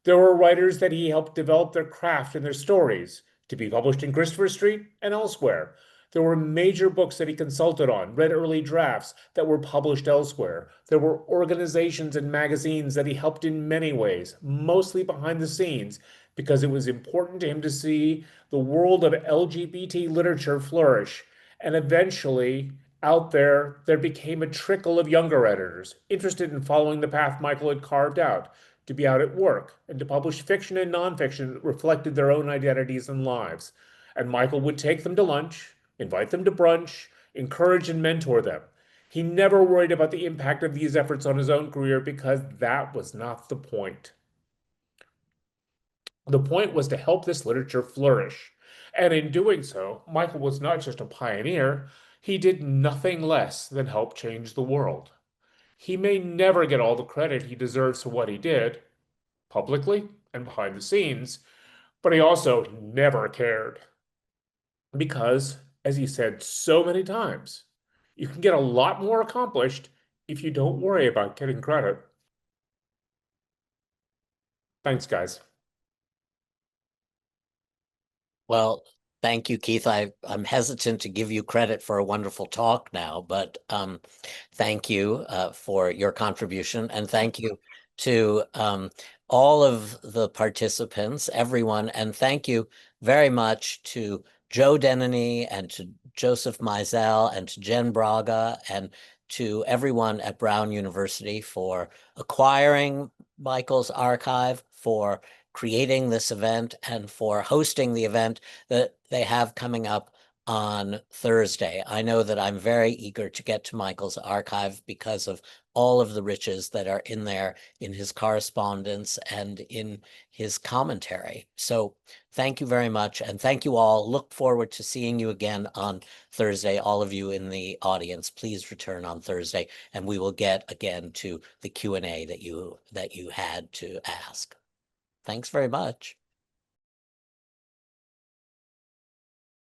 There were writers that he helped develop their craft and their stories to be published in Christopher Street and elsewhere. There were major books that he consulted on, read early drafts that were published elsewhere. There were organizations and magazines that he helped in many ways, mostly behind the scenes, because it was important to him to see the world of LGBT literature flourish. And eventually, out there became a trickle of younger editors interested in following the path Michael had carved out, to be out at work and to publish fiction and nonfiction that reflected their own identities and lives. And Michael would take them to lunch, invite them to brunch, encourage and mentor them. He never worried about the impact of these efforts on his own career because that was not the point. The point was to help this literature flourish. And in doing so, Michael was not just a pioneer, he did nothing less than help change the world. He may never get all the credit he deserves for what he did, publicly and behind the scenes, but he also never cared. Because, as he said so many times, you can get a lot more accomplished if you don't worry about getting credit. Thanks, guys. Well, thank you, Keith. I'm hesitant to give you credit for a wonderful talk now, but thank you for your contribution, and thank you to all of the participants, everyone, and thank you very much to Joe Denneny and to Joseph Meisel and to Jen Braga and to everyone at Brown University for acquiring Michael's archive, for creating this event, and for hosting the event that they have coming up on Thursday. I know that I'm very eager to get to Michael's archive because of all of the riches that are in there in his correspondence and in his commentary. So thank you very much. And thank you all. Look forward to seeing you again on Thursday. All of you in the audience, please return on Thursday and we will get again to the Q&A that you had to ask. Thanks very much.